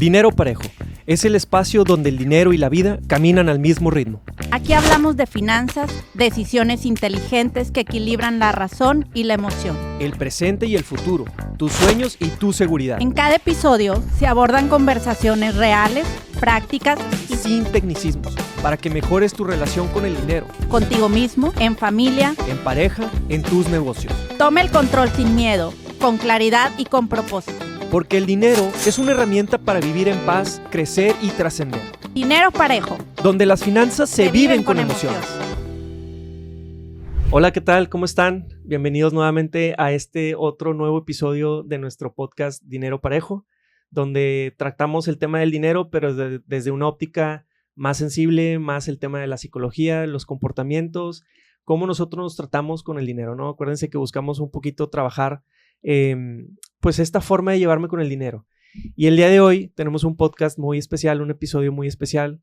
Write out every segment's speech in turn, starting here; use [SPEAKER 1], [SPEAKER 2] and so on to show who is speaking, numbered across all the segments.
[SPEAKER 1] Dinero Parejo es el espacio donde el dinero y la vida caminan al mismo ritmo.
[SPEAKER 2] Aquí hablamos de finanzas, decisiones inteligentes que equilibran la razón y la emoción.
[SPEAKER 1] El presente y el futuro, tus sueños y tu seguridad.
[SPEAKER 2] En cada episodio se abordan conversaciones reales, prácticas y
[SPEAKER 1] sin tecnicismos, para que mejores tu relación con el dinero.
[SPEAKER 2] Contigo mismo, en familia,
[SPEAKER 1] en pareja, en tus negocios.
[SPEAKER 2] Toma el control sin miedo, con claridad y con propósito.
[SPEAKER 1] Porque el dinero es una herramienta para vivir en paz, crecer y trascender.
[SPEAKER 2] Dinero Parejo,
[SPEAKER 1] donde las finanzas se viven con emociones. Hola, ¿qué tal? ¿Cómo están? Bienvenidos nuevamente a este otro nuevo episodio de nuestro podcast Dinero Parejo, donde tratamos el tema del dinero, pero desde una óptica más sensible, más el tema de la psicología, los comportamientos, cómo nosotros nos tratamos con el dinero, ¿no? Acuérdense que buscamos un poquito trabajar pues esta forma de llevarme con el dinero. Y el día de hoy tenemos un podcast muy especial, un episodio muy especial,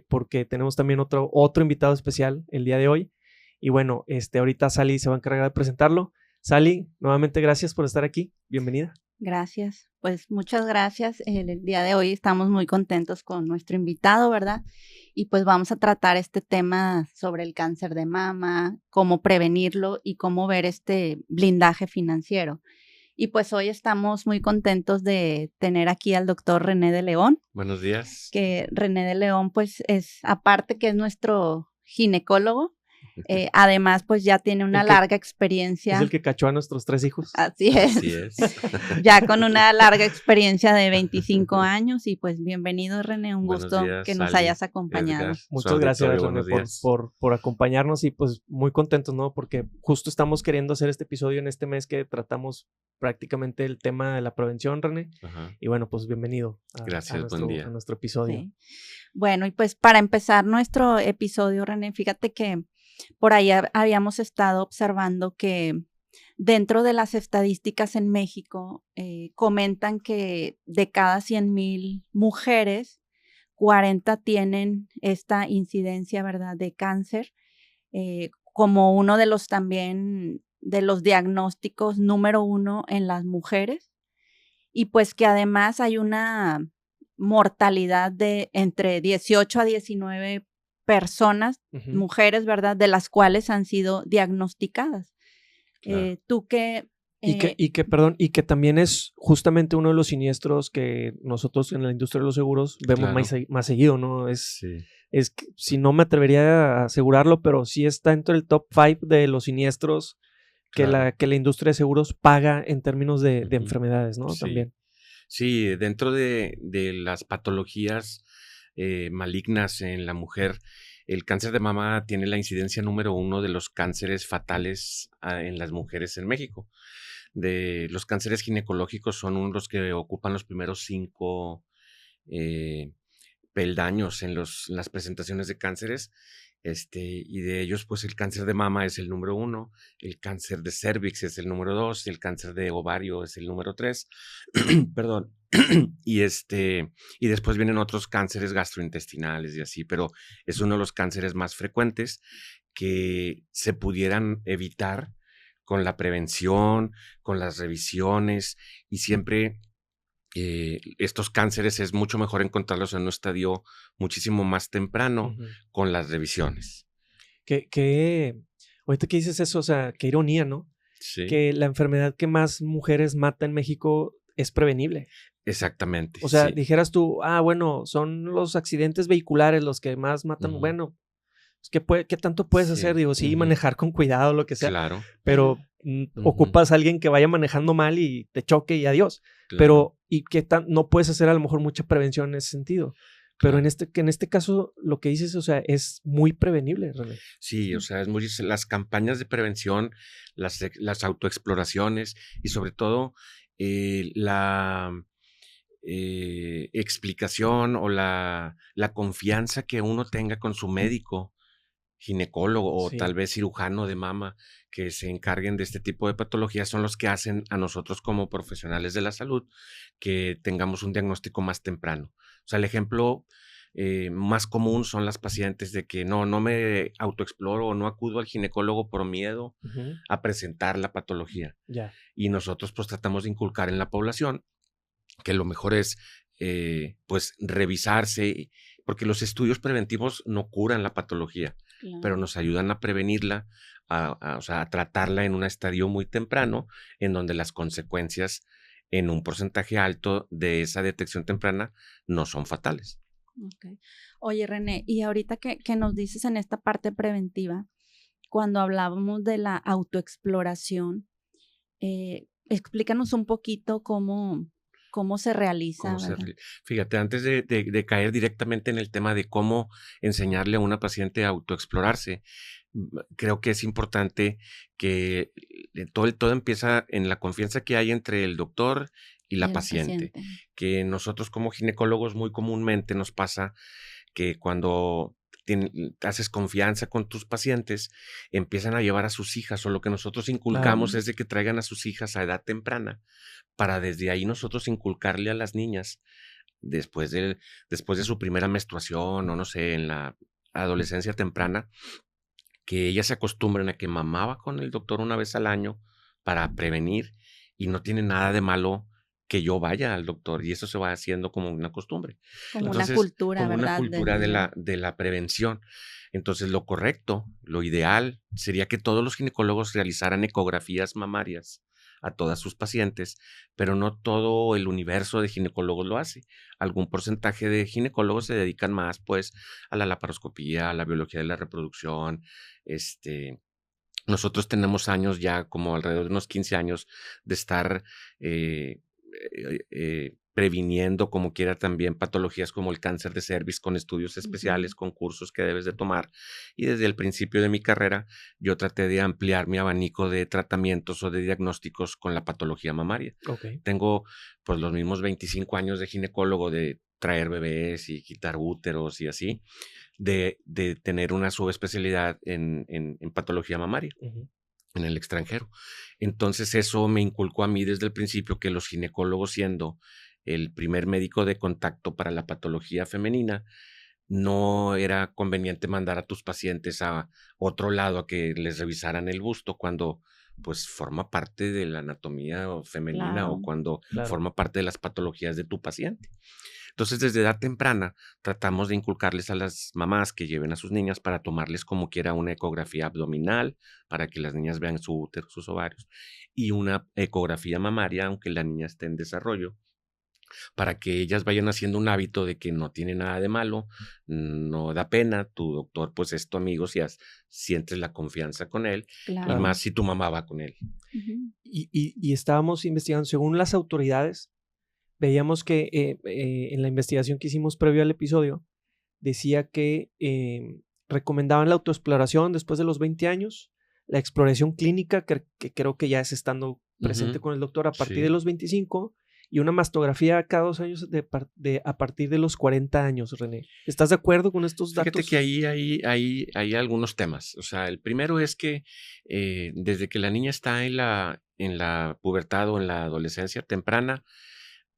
[SPEAKER 1] porque tenemos también otro invitado especial el día de hoy. Y bueno, ahorita Sally se va a encargar de presentarlo. Sally, nuevamente gracias por estar aquí. Bienvenida.
[SPEAKER 2] Gracias, pues muchas gracias. El día de hoy estamos muy contentos con nuestro invitado, ¿verdad? Y pues vamos a tratar este tema sobre el cáncer de mama, cómo prevenirlo y cómo ver este blindaje financiero. Y pues hoy estamos muy contentos de tener aquí al doctor René de León.
[SPEAKER 3] Buenos días.
[SPEAKER 2] Que René de León pues es, aparte que es nuestro ginecólogo, además pues ya tiene una larga experiencia.
[SPEAKER 1] Es el que cachó a nuestros 3 hijos.
[SPEAKER 2] Así es.
[SPEAKER 3] Así es.
[SPEAKER 2] Ya con una larga experiencia de 25 años y pues bienvenido René, un
[SPEAKER 3] Buenos
[SPEAKER 2] gusto
[SPEAKER 3] días,
[SPEAKER 2] que nos
[SPEAKER 3] Sally,
[SPEAKER 2] hayas acompañado.
[SPEAKER 3] Edgar.
[SPEAKER 1] Muchas gracias René por acompañarnos y pues muy contentos, ¿no? Porque justo estamos queriendo hacer este episodio en este mes que tratamos prácticamente el tema de la prevención, René.
[SPEAKER 3] Ajá.
[SPEAKER 1] Y bueno, pues bienvenido
[SPEAKER 3] a
[SPEAKER 1] nuestro episodio.
[SPEAKER 2] Sí. Bueno, y pues para empezar nuestro episodio, René, fíjate que por ahí habíamos estado observando que dentro de las estadísticas en México comentan que de cada 100,000 mujeres, 40 tienen esta incidencia, ¿verdad?, de cáncer, como uno de los también de los diagnósticos número 1 en las mujeres, y pues que además hay una mortalidad de entre 18 a 19 personas, mujeres, ¿verdad?, de las cuales han sido diagnosticadas.
[SPEAKER 3] Claro.
[SPEAKER 2] Tú que...
[SPEAKER 1] Y que también es justamente uno de los siniestros que nosotros en la industria de los seguros vemos más seguido, ¿no? Es que, si no me atrevería a asegurarlo, pero sí está dentro del top 5 de los siniestros que la industria de seguros paga en términos de enfermedades, ¿no?
[SPEAKER 3] Sí.
[SPEAKER 1] También.
[SPEAKER 3] Sí, dentro de las patologías malignas en la mujer, el cáncer de mama tiene la incidencia número 1 de los cánceres fatales en las mujeres en México. De los cánceres ginecológicos son los que ocupan los primeros 5 peldaños en las presentaciones de cánceres. Y de ellos, pues el cáncer de mama es el número 1, el cáncer de cervix es el número 2, el cáncer de ovario es el número 3, perdón, y después vienen otros cánceres gastrointestinales y así, pero es uno de los cánceres más frecuentes que se pudieran evitar con la prevención, con las revisiones, y siempre estos cánceres es mucho mejor encontrarlos en un estadio muchísimo más temprano con las revisiones.
[SPEAKER 1] Ahorita que dices eso, o sea, qué ironía, ¿no?
[SPEAKER 3] Sí.
[SPEAKER 1] Que la enfermedad que más mujeres mata en México es prevenible.
[SPEAKER 3] Exactamente.
[SPEAKER 1] O sea,
[SPEAKER 3] sí.
[SPEAKER 1] Dijeras tú, bueno, son los accidentes vehiculares los que más matan. Bueno, pues, ¿qué tanto puedes hacer? Digo, sí, manejar con cuidado, lo que sea.
[SPEAKER 3] Claro.
[SPEAKER 1] Pero ocupas a alguien que vaya manejando mal y te choque y adiós.
[SPEAKER 3] Claro.
[SPEAKER 1] Pero, ¿y qué no puedes hacer a lo mejor mucha prevención en ese sentido? Pero en este caso, lo que dices, o sea, es muy prevenible, René.
[SPEAKER 3] Sí, o sea, las campañas de prevención, las autoexploraciones y sobre todo la explicación o la confianza que uno tenga con su médico, ginecólogo o tal vez cirujano de mama que se encarguen de este tipo de patologías son los que hacen a nosotros como profesionales de la salud que tengamos un diagnóstico más temprano. O sea, el ejemplo más común son las pacientes de que no me autoexploro o no acudo al ginecólogo por miedo a presentar la patología.
[SPEAKER 1] Ya.
[SPEAKER 3] Y nosotros pues tratamos de inculcar en la población que lo mejor es pues revisarse, porque los estudios preventivos no curan la patología,
[SPEAKER 2] Claro.
[SPEAKER 3] pero nos ayudan a prevenirla, o sea, a tratarla en un estadio muy temprano, en donde las consecuencias en un porcentaje alto de esa detección temprana no son fatales.
[SPEAKER 2] Ok. Oye, René, y ahorita que nos dices en esta parte preventiva, cuando hablábamos de la autoexploración, explícanos un poquito cómo se realiza,
[SPEAKER 3] ¿Cómo se
[SPEAKER 2] ¿verdad?
[SPEAKER 3] Fíjate, antes de caer directamente en el tema de cómo enseñarle a una paciente a autoexplorarse, creo que es importante que todo empieza en la confianza que hay entre el doctor y
[SPEAKER 2] Y
[SPEAKER 3] la
[SPEAKER 2] el
[SPEAKER 3] paciente,
[SPEAKER 2] paciente.
[SPEAKER 3] que nosotros como ginecólogos muy comúnmente nos pasa que cuando haces confianza con tus pacientes, empiezan a llevar a sus hijas, o lo que nosotros
[SPEAKER 1] Claro.
[SPEAKER 3] inculcamos es de que traigan a sus hijas a edad temprana, para desde ahí nosotros inculcarle a las niñas, después de su primera menstruación, o no sé, en la adolescencia temprana, que ellas se acostumbren a que mamá va con el doctor una vez al año para prevenir, y no tiene nada de malo que yo vaya al doctor, y eso se va haciendo como una costumbre.
[SPEAKER 2] Como una
[SPEAKER 3] Entonces,
[SPEAKER 2] cultura,
[SPEAKER 3] como una
[SPEAKER 2] ¿verdad?
[SPEAKER 3] cultura
[SPEAKER 2] Desde ya.
[SPEAKER 3] de la prevención. Entonces, lo correcto, lo ideal sería que todos los ginecólogos realizaran ecografías mamarias a todas sus pacientes, pero no todo el universo de ginecólogos lo hace. Algún porcentaje de ginecólogos se dedican más, pues, a la laparoscopía, a la biología de la reproducción. Nosotros tenemos años ya, como alrededor de unos 15 años, de estar eh, previniendo, como quiera, también patologías como el cáncer de cervix, con estudios especiales,
[SPEAKER 2] Ujú.
[SPEAKER 3] con cursos que debes de tomar. Y desde el principio de mi carrera, yo traté de ampliar mi abanico de tratamientos o de diagnósticos con la patología mamaria.
[SPEAKER 1] Ok.
[SPEAKER 3] Tengo pues los mismos 25 años de ginecólogo, de traer bebés y quitar úteros y así, de tener una subespecialidad en patología mamaria
[SPEAKER 1] Ujú.
[SPEAKER 3] en el extranjero. Entonces eso me inculcó a mí desde el principio que los ginecólogos, siendo el primer médico de contacto para la patología femenina, no era conveniente mandar a tus pacientes a otro lado a que les revisaran el busto cuando pues forma parte de la anatomía femenina, o
[SPEAKER 2] Claro.
[SPEAKER 3] cuando
[SPEAKER 1] Claro.
[SPEAKER 3] forma parte de las patologías de tu paciente. Entonces, desde edad temprana, tratamos de inculcarles a las mamás que lleven a sus niñas para tomarles como quiera una ecografía abdominal, para que las niñas vean su útero, sus ovarios, y una ecografía mamaria, aunque la niña esté en desarrollo, para que ellas vayan haciendo un hábito de que no tiene nada de malo, no da pena, tu doctor pues es tu amigo sientes la confianza con él, y
[SPEAKER 2] Claro.
[SPEAKER 3] más si tu mamá va con él.
[SPEAKER 2] Ujú.
[SPEAKER 1] Y estábamos investigando, según las autoridades, veíamos que en la investigación que hicimos previo al episodio, decía que recomendaban la autoexploración después de los 20 años, la exploración clínica, que creo que ya es estando presente
[SPEAKER 3] Ujú,
[SPEAKER 1] con el doctor a partir de
[SPEAKER 3] sí.
[SPEAKER 1] los 25, y una mastografía cada 2 años a partir de los 40 años, René. ¿Estás de acuerdo con estos
[SPEAKER 3] Fíjate que
[SPEAKER 1] datos?
[SPEAKER 3] hay algunos temas. O sea, el primero es que desde que la niña está en la pubertad o en la adolescencia temprana,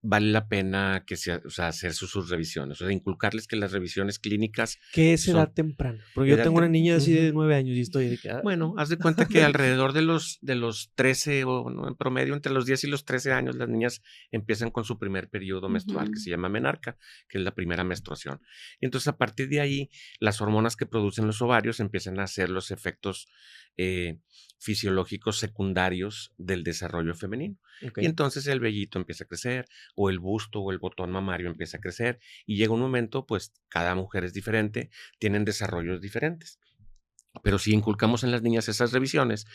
[SPEAKER 3] vale la pena o sea, hacer sus revisiones. O sea, inculcarles que las revisiones clínicas
[SPEAKER 1] ¿Qué es edad
[SPEAKER 3] son
[SPEAKER 1] temprana? Porque yo
[SPEAKER 3] edad
[SPEAKER 1] tengo una niña así de
[SPEAKER 3] ujú.
[SPEAKER 1] 9 años y estoy de que...
[SPEAKER 3] Bueno, haz de cuenta que alrededor de los 13 o no, en promedio entre los 10 y los 13 años, las niñas empiezan con su primer periodo menstrual, que
[SPEAKER 2] Ujú.
[SPEAKER 3] se llama menarca, que es la primera menstruación. Y entonces, a partir de ahí, las hormonas que producen los ovarios empiezan a hacer los efectos eh, fisiológicos secundarios del desarrollo femenino.
[SPEAKER 1] Ok.
[SPEAKER 3] Y entonces el vellito empieza a crecer, o el busto o el botón mamario empieza a crecer, y llega un momento, pues cada mujer es diferente, tienen desarrollos diferentes. Pero si inculcamos en las niñas esas revisiones,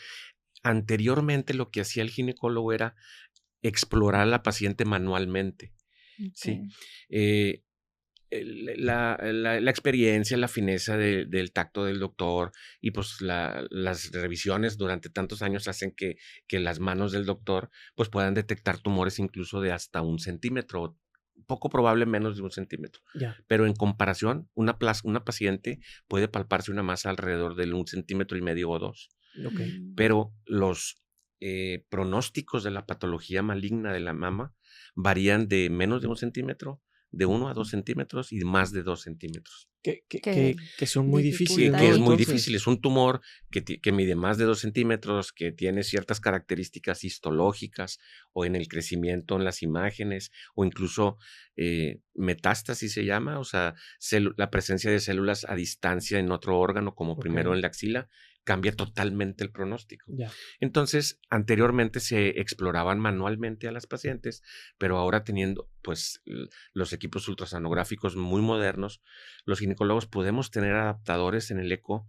[SPEAKER 3] anteriormente lo que hacía el ginecólogo era explorar a la paciente manualmente, ¿sí?
[SPEAKER 2] Okey.
[SPEAKER 3] Eh, la experiencia, la fineza del tacto del doctor, y pues las revisiones durante tantos años hacen que las manos del doctor pues puedan detectar tumores incluso de hasta 1 centímetro, poco probable menos de 1 centímetro.
[SPEAKER 1] Ya.
[SPEAKER 3] Pero en comparación, una paciente puede palparse una masa alrededor del 1,5 centímetros o 2.
[SPEAKER 1] Ok.
[SPEAKER 2] Mm.
[SPEAKER 3] Pero los pronósticos de la patología maligna de la mama varían de menos de 1 centímetro de 1 a 2 centímetros y más de 2 centímetros.
[SPEAKER 1] Que son muy difíciles, ¿no?
[SPEAKER 3] Que es muy
[SPEAKER 1] Entonces,
[SPEAKER 3] difícil, es un tumor que mide más de 2 centímetros, que tiene ciertas características histológicas o en el crecimiento en las imágenes o incluso metástasis se llama, o sea, la presencia de células a distancia en otro órgano como primero en la axila, cambia totalmente el pronóstico.
[SPEAKER 1] Ya.
[SPEAKER 3] Entonces, anteriormente se exploraban manualmente a las pacientes, pero ahora teniendo pues los equipos ultrasonográficos muy modernos, los ginecólogos podemos tener adaptadores en el eco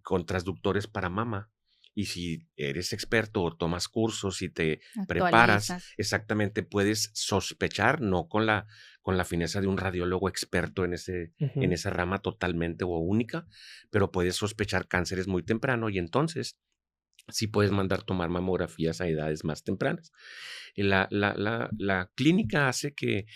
[SPEAKER 3] con transductores para mama. Y si eres experto o tomas cursos y te preparas, exactamente puedes sospechar, no con la fineza de un radiólogo experto en esa rama totalmente o única, pero puedes sospechar cánceres muy temprano y entonces sí puedes mandar tomar mamografías a edades más tempranas. La clínica hace que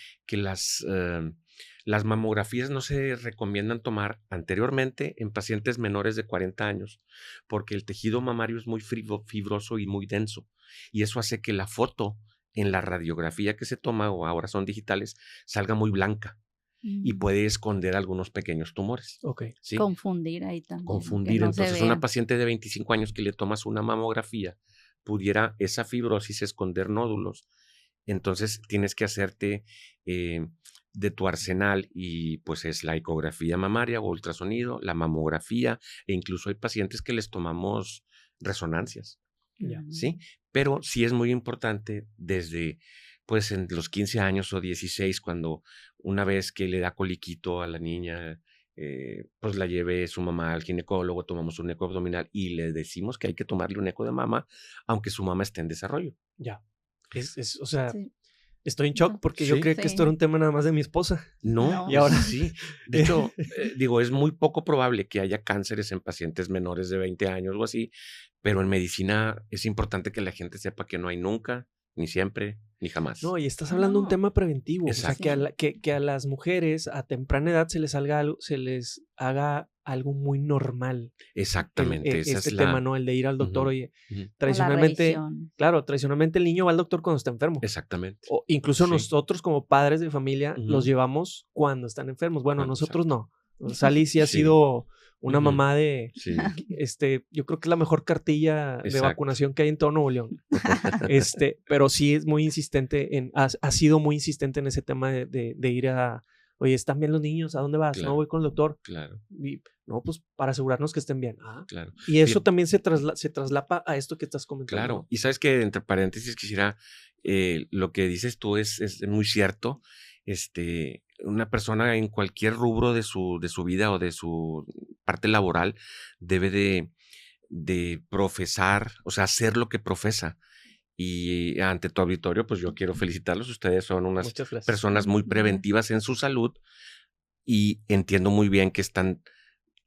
[SPEAKER 3] las mamografías no se recomiendan tomar anteriormente en pacientes menores de 40 años porque el tejido mamario es muy fibroso y muy denso y eso hace que la foto en la radiografía que se toma, o ahora son digitales, salga muy blanca y puede esconder algunos pequeños tumores. ¿Sí?
[SPEAKER 2] Confundir ahí también.
[SPEAKER 3] Confundir. Entonces, una paciente de 25 años que le tomas una mamografía, pudiera esa fibrosis esconder nódulos. Entonces, tienes que hacerte de tu arsenal y pues es la ecografía mamaria o ultrasonido, la mamografía e incluso hay pacientes que les tomamos resonancias. ¿Sí? Pero sí es muy importante desde pues en los 15 años o 16, cuando una vez que le da coliquito a la niña, pues la lleve su mamá al ginecólogo, tomamos un eco abdominal y le decimos que hay que tomarle un eco de mama, aunque su mama esté en desarrollo.
[SPEAKER 1] Ya. O sea, estoy en shock porque yo creía que esto era un tema nada más de mi esposa.
[SPEAKER 3] No, y ahora sí. De hecho, digo, es muy poco probable que haya cánceres en pacientes menores de 20 años o así, pero en medicina es importante que la gente sepa que no hay nunca, ni siempre, ni jamás.
[SPEAKER 1] No, y estás hablando de un tema preventivo. Exacto. O sea, que a las mujeres a temprana edad se les haga algo muy normal.
[SPEAKER 3] Exactamente.
[SPEAKER 1] Este tema, ¿no? El de ir al doctor. Oye, tradicionalmente, tradicionalmente el niño va al doctor cuando está enfermo.
[SPEAKER 3] Exactamente.
[SPEAKER 1] O incluso nosotros como padres de familia los llevamos cuando están enfermos. Bueno, nosotros no. Sally sí ha sido una mamá de, yo creo que es la mejor cartilla de vacunación que hay en todo Nuevo León. Pero sí es muy insistente, ha sido muy insistente en ese tema de ir a, oye, ¿están bien los niños? ¿A dónde vas?
[SPEAKER 3] Claro,
[SPEAKER 1] no, voy con el doctor.
[SPEAKER 3] Claro.
[SPEAKER 1] Y, no, pues para asegurarnos que estén bien.
[SPEAKER 3] Claro.
[SPEAKER 1] Y eso también se traslapa a esto que estás comentando.
[SPEAKER 3] Claro. Y sabes que entre paréntesis quisiera, lo que dices tú es muy cierto. Una persona en cualquier rubro de su vida o de su parte laboral debe de profesar, o sea, hacer lo que profesa. Y ante tu auditorio, pues yo quiero felicitarlos. Ustedes son unas personas muy preventivas en su salud y entiendo muy bien que están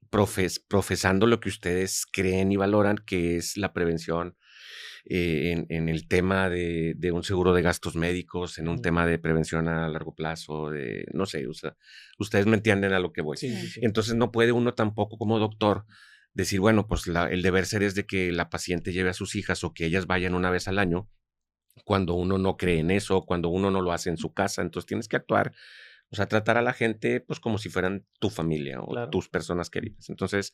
[SPEAKER 3] profesando lo que ustedes creen y valoran, que es la prevención en el tema de un seguro de gastos médicos, en un tema de prevención a largo plazo, no sé, o sea, ustedes me entienden a lo que voy.
[SPEAKER 1] Sí.
[SPEAKER 3] Entonces no puede uno tampoco como doctor decir, bueno, pues el deber ser es de que la paciente lleve a sus hijas o que ellas vayan una vez al año, cuando uno no cree en eso, cuando uno no lo hace en su casa. Entonces tienes que actuar, o sea, tratar a la gente pues como si fueran tu familia o tus personas queridas. Entonces,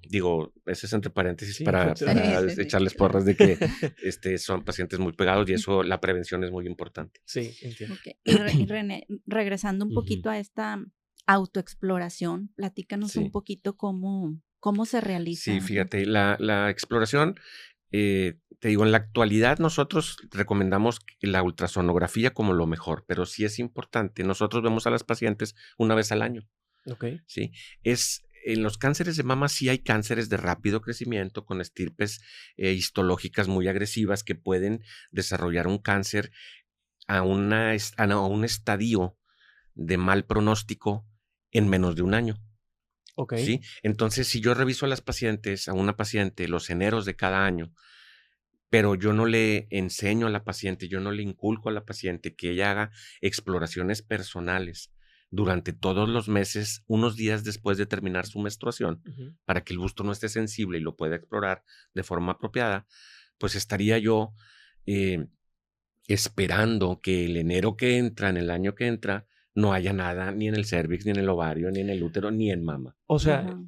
[SPEAKER 3] digo, eso es entre paréntesis para echarles porras de que son pacientes muy pegados y eso, la prevención es muy importante.
[SPEAKER 1] Sí, entiendo.
[SPEAKER 2] Okay. Y René, regresando un poquito a esta autoexploración, platícanos un poquito cómo se realiza.
[SPEAKER 3] Sí, fíjate, la exploración, te digo, en la actualidad nosotros recomendamos la ultrasonografía como lo mejor, pero sí es importante. Nosotros vemos a las pacientes una vez al año.
[SPEAKER 1] Okay.
[SPEAKER 3] Sí, en los cánceres de mama sí hay cánceres de rápido crecimiento con estirpes histológicas muy agresivas que pueden desarrollar un cáncer a un estadio de mal pronóstico en menos de un año.
[SPEAKER 1] Okay.
[SPEAKER 3] ¿Sí? Entonces, si yo reviso a una paciente los eneros de cada año, pero yo no le enseño a la paciente, yo no le inculco a la paciente que ella haga exploraciones personales durante todos los meses, unos días después de terminar su menstruación, para que el busto no esté sensible y lo pueda explorar de forma apropiada, pues estaría yo esperando que el enero que entra, en el año que entra, no haya nada ni en el cervix, ni en el ovario, ni en el útero, ni en mama.
[SPEAKER 1] O sea,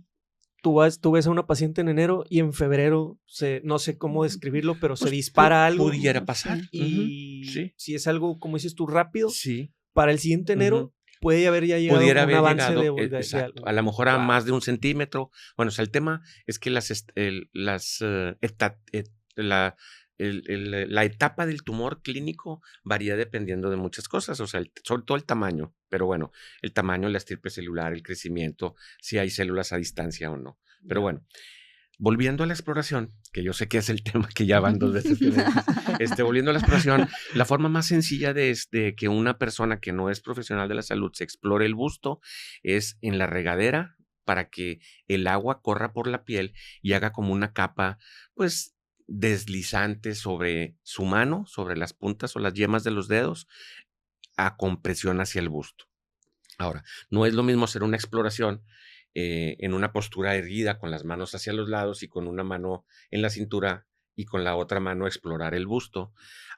[SPEAKER 1] tú ves a una paciente en enero y en febrero, no sé cómo describirlo, pero
[SPEAKER 3] Pues
[SPEAKER 1] se dispara algo.
[SPEAKER 3] Pudiera pasar.
[SPEAKER 1] Y
[SPEAKER 3] Sí.
[SPEAKER 1] si es algo, como dices tú, rápido,
[SPEAKER 3] Sí.
[SPEAKER 1] para el siguiente enero puede haber ya llegado
[SPEAKER 3] Pudiera
[SPEAKER 1] un
[SPEAKER 3] haber
[SPEAKER 1] avance
[SPEAKER 3] llegado,
[SPEAKER 1] de
[SPEAKER 3] exacto, a lo mejor a más de 1 centímetro. Bueno, o sea, el tema es que la etapa del tumor clínico varía dependiendo de muchas cosas, o sea, sobre todo el tamaño, pero bueno, el tamaño, la estirpe celular, el crecimiento, si hay células a distancia o no. Pero bueno, volviendo a la exploración, que yo sé que es el tema que ya van 2 veces. Volviendo a la exploración, la forma más sencilla de que una persona que no es profesional de la salud se explore el busto es en la regadera, para que el agua corra por la piel y haga como una capa, pues, deslizante sobre su mano, sobre las puntas o las yemas de los dedos, a compresión hacia el busto. Ahora, no es lo mismo hacer una exploración en una postura erguida con las manos hacia los lados y con una mano en la cintura y con la otra mano explorar el busto,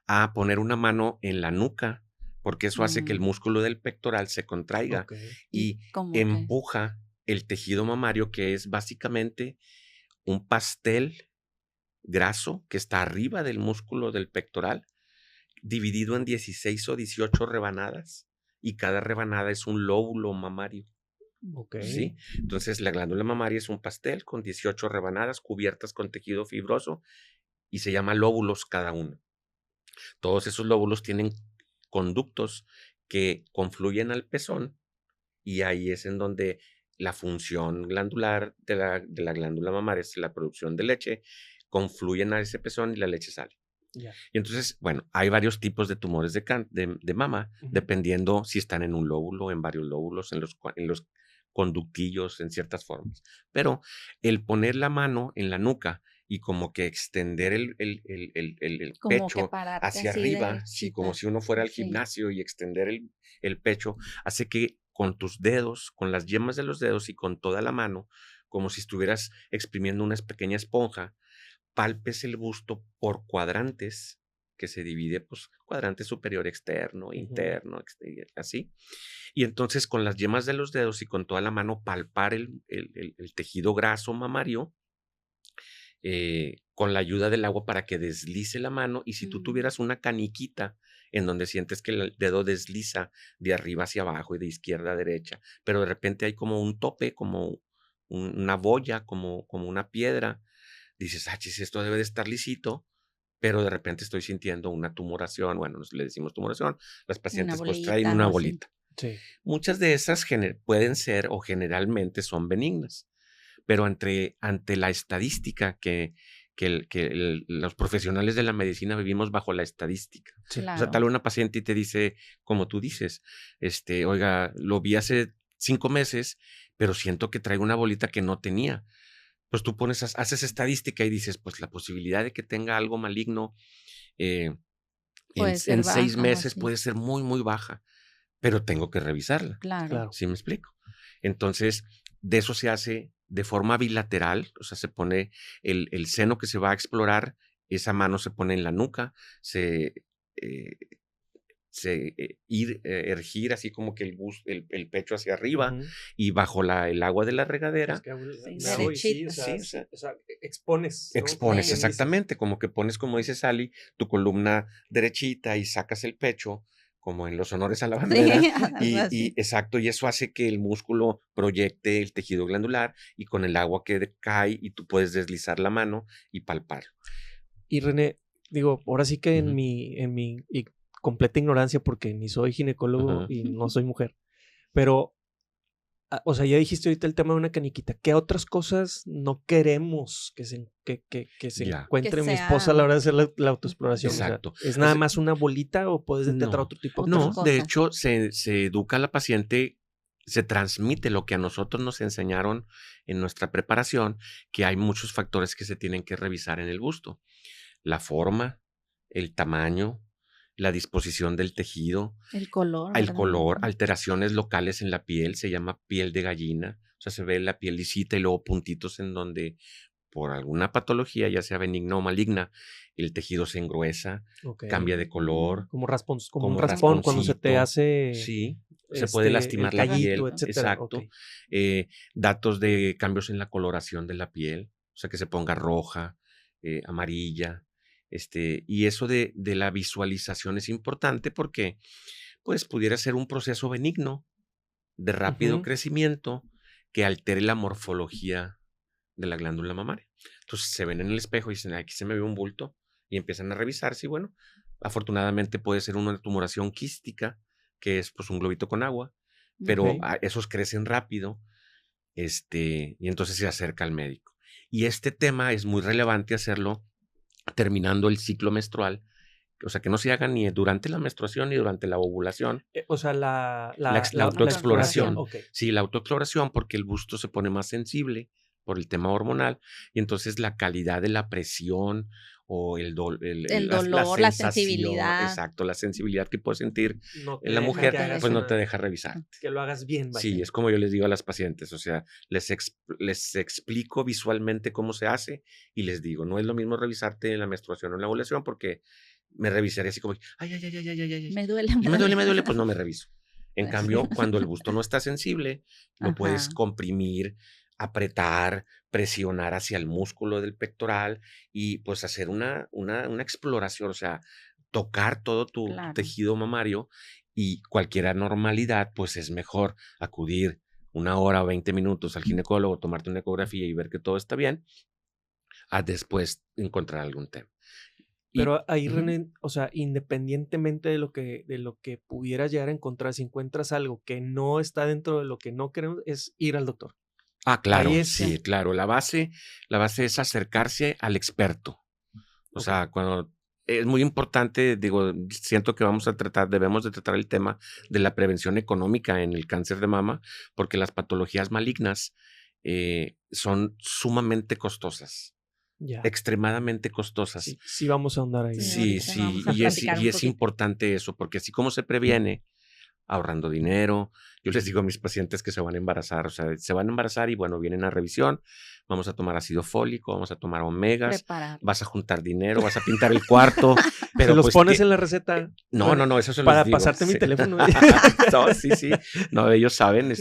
[SPEAKER 3] a poner una mano en la nuca, porque eso hace que el músculo del pectoral se contraiga y empuja el tejido mamario, que es básicamente un pastel graso que está arriba del músculo del pectoral, dividido en 16 o 18 rebanadas, y cada rebanada es un lóbulo mamario. ¿Sí? Entonces, la glándula mamaria es un pastel con 18 rebanadas cubiertas con tejido fibroso y se llama lóbulos cada uno. Todos esos lóbulos tienen conductos que confluyen al pezón, y ahí es en donde la función glandular de la glándula mamaria, es la producción de leche, confluyen a ese pezón y la leche sale. Y entonces, bueno, hay varios tipos de tumores de mama, dependiendo si están en un lóbulo, en varios lóbulos, en los conductillos, en ciertas formas. Pero el poner la mano en la nuca y como que extender el pecho hacia arriba, como si uno fuera al gimnasio, y extender el pecho, hace que con tus dedos, con las yemas de los dedos y con toda la mano, como si estuvieras exprimiendo una pequeña esponja, palpes el busto por cuadrantes, que se divide, pues, cuadrante superior externo, interno, así. Y entonces, con las yemas de los dedos y con toda la mano, palpar el tejido graso mamario, con la ayuda del agua, para que deslice la mano. Y si tú tuvieras una caniquita en donde sientes que el dedo desliza de arriba hacia abajo y de izquierda a derecha, pero de repente hay como un tope, como una boya, como una piedra, dices, chis, esto debe de estar lisito, pero de repente estoy sintiendo una tumoración. Bueno, le decimos tumoración, las pacientes pues traen una bolita.
[SPEAKER 1] Sí.
[SPEAKER 3] Muchas de esas pueden ser, o generalmente son, benignas, pero ante la estadística que los profesionales de la medicina vivimos bajo la estadística.
[SPEAKER 1] Sí.
[SPEAKER 2] Claro.
[SPEAKER 3] O sea, tal vez una paciente y te dice, como tú dices, oiga, lo vi hace 5 meses, pero siento que traigo una bolita que no tenía. Pues tú haces estadística y dices, pues la posibilidad de que tenga algo maligno en 6 meses puede ser muy, muy baja, pero tengo que revisarla.
[SPEAKER 2] Claro.
[SPEAKER 3] ¿Sí me explico? Entonces, de eso se hace de forma bilateral, o sea, se pone el seno que se va a explorar, esa mano se pone en la nuca, ergir así como que el pecho hacia arriba, y bajo el agua de la regadera.
[SPEAKER 1] Expones. ¿No?
[SPEAKER 3] Expones, exactamente, como que pones, como dice Sally, tu columna derechita y sacas el pecho, como en los honores a la bandera. Y exacto, y eso hace que el músculo proyecte el tejido glandular, y con el agua que cae, y tú puedes deslizar la mano y palpar.
[SPEAKER 1] Y René, digo, ahora sí que en mi completa ignorancia, porque ni soy ginecólogo y no soy mujer, pero, o sea, ya dijiste ahorita el tema de una caniquita. ¿Qué otras cosas no queremos que se encuentre mi esposa a la hora de hacer la autoexploración?
[SPEAKER 3] Exacto.
[SPEAKER 1] O sea, ¿es nada más una bolita o puedes detectar otro tipo de cosas?
[SPEAKER 3] No, de hecho, se educa a la paciente, se transmite lo que a nosotros nos enseñaron en nuestra preparación, que hay muchos factores que se tienen que revisar en el busto. La forma, el tamaño, la disposición del tejido, el color, alteraciones locales en la piel, se llama piel de gallina, o sea, se ve la piel lisita y luego puntitos en donde por alguna patología, ya sea benigna o maligna, el tejido se engruesa, cambia de color.
[SPEAKER 1] Como un raspón cuando se te hace...
[SPEAKER 3] Sí, se puede lastimar la piel,
[SPEAKER 1] etcétera.
[SPEAKER 3] exacto. Datos de cambios en la coloración de la piel, o sea, que se ponga roja, amarilla, y eso de la visualización es importante porque, pues, pudiera ser un proceso benigno de rápido crecimiento que altere la morfología de la glándula mamaria. Entonces se ven en el espejo y dicen, aquí se me ve un bulto, y empiezan a revisarse y bueno, afortunadamente puede ser una tumoración quística, que es pues un globito con agua, pero esos crecen rápido, y entonces se acerca al médico. Y este tema es muy relevante hacerlo terminando el ciclo menstrual, o sea, que no se haga ni durante la menstruación ni durante la ovulación.
[SPEAKER 1] O sea, la
[SPEAKER 3] autoexploración.
[SPEAKER 1] Okay.
[SPEAKER 3] Sí, la autoexploración, porque el busto se pone más sensible por el tema hormonal, y entonces la calidad de la presión o el dolor,
[SPEAKER 2] la sensibilidad.
[SPEAKER 3] Exacto, la sensibilidad que puedes sentir en la mujer, pues no te deja revisar.
[SPEAKER 1] Que lo hagas bien.
[SPEAKER 3] Vaya. Sí, es como yo les digo a las pacientes, o sea, les explico visualmente cómo se hace y les digo, no es lo mismo revisarte en la menstruación o en la ovulación porque me revisaré así como, ay.
[SPEAKER 2] Me duele,
[SPEAKER 3] pues no me reviso. En cambio, cuando el busto no está sensible, lo puedes comprimir, apretar, presionar hacia el músculo del pectoral y pues hacer una exploración, o sea, tocar todo tu tejido mamario, y cualquier anormalidad, pues es mejor acudir 1 hora o 20 minutos al ginecólogo, tomarte una ecografía y ver que todo está bien, a después encontrar algún tema.
[SPEAKER 1] Pero ahí, René, o sea, independientemente de lo que pudieras llegar a encontrar, si encuentras algo que no está dentro de lo que no queremos, es ir al doctor.
[SPEAKER 3] Ah, claro, sí, claro. La base es acercarse al experto. O sea, cuando es muy importante, digo, siento que debemos de tratar el tema de la prevención económica en el cáncer de mama, porque las patologías malignas son sumamente costosas. Extremadamente costosas.
[SPEAKER 1] Sí, vamos a ahondar ahí.
[SPEAKER 3] Sí, y es importante eso, porque así como se previene, ahorrando dinero. Yo les digo a mis pacientes que se van a embarazar, o sea, se van a embarazar y bueno, vienen a revisión, vamos a tomar ácido fólico, vamos a tomar omegas, vas a juntar dinero, vas a pintar el cuarto. Pero
[SPEAKER 1] ¿se los pones en la receta?
[SPEAKER 3] No, eso se los digo.
[SPEAKER 1] Para pasarte mi teléfono.
[SPEAKER 3] No, sí. No, ellos saben,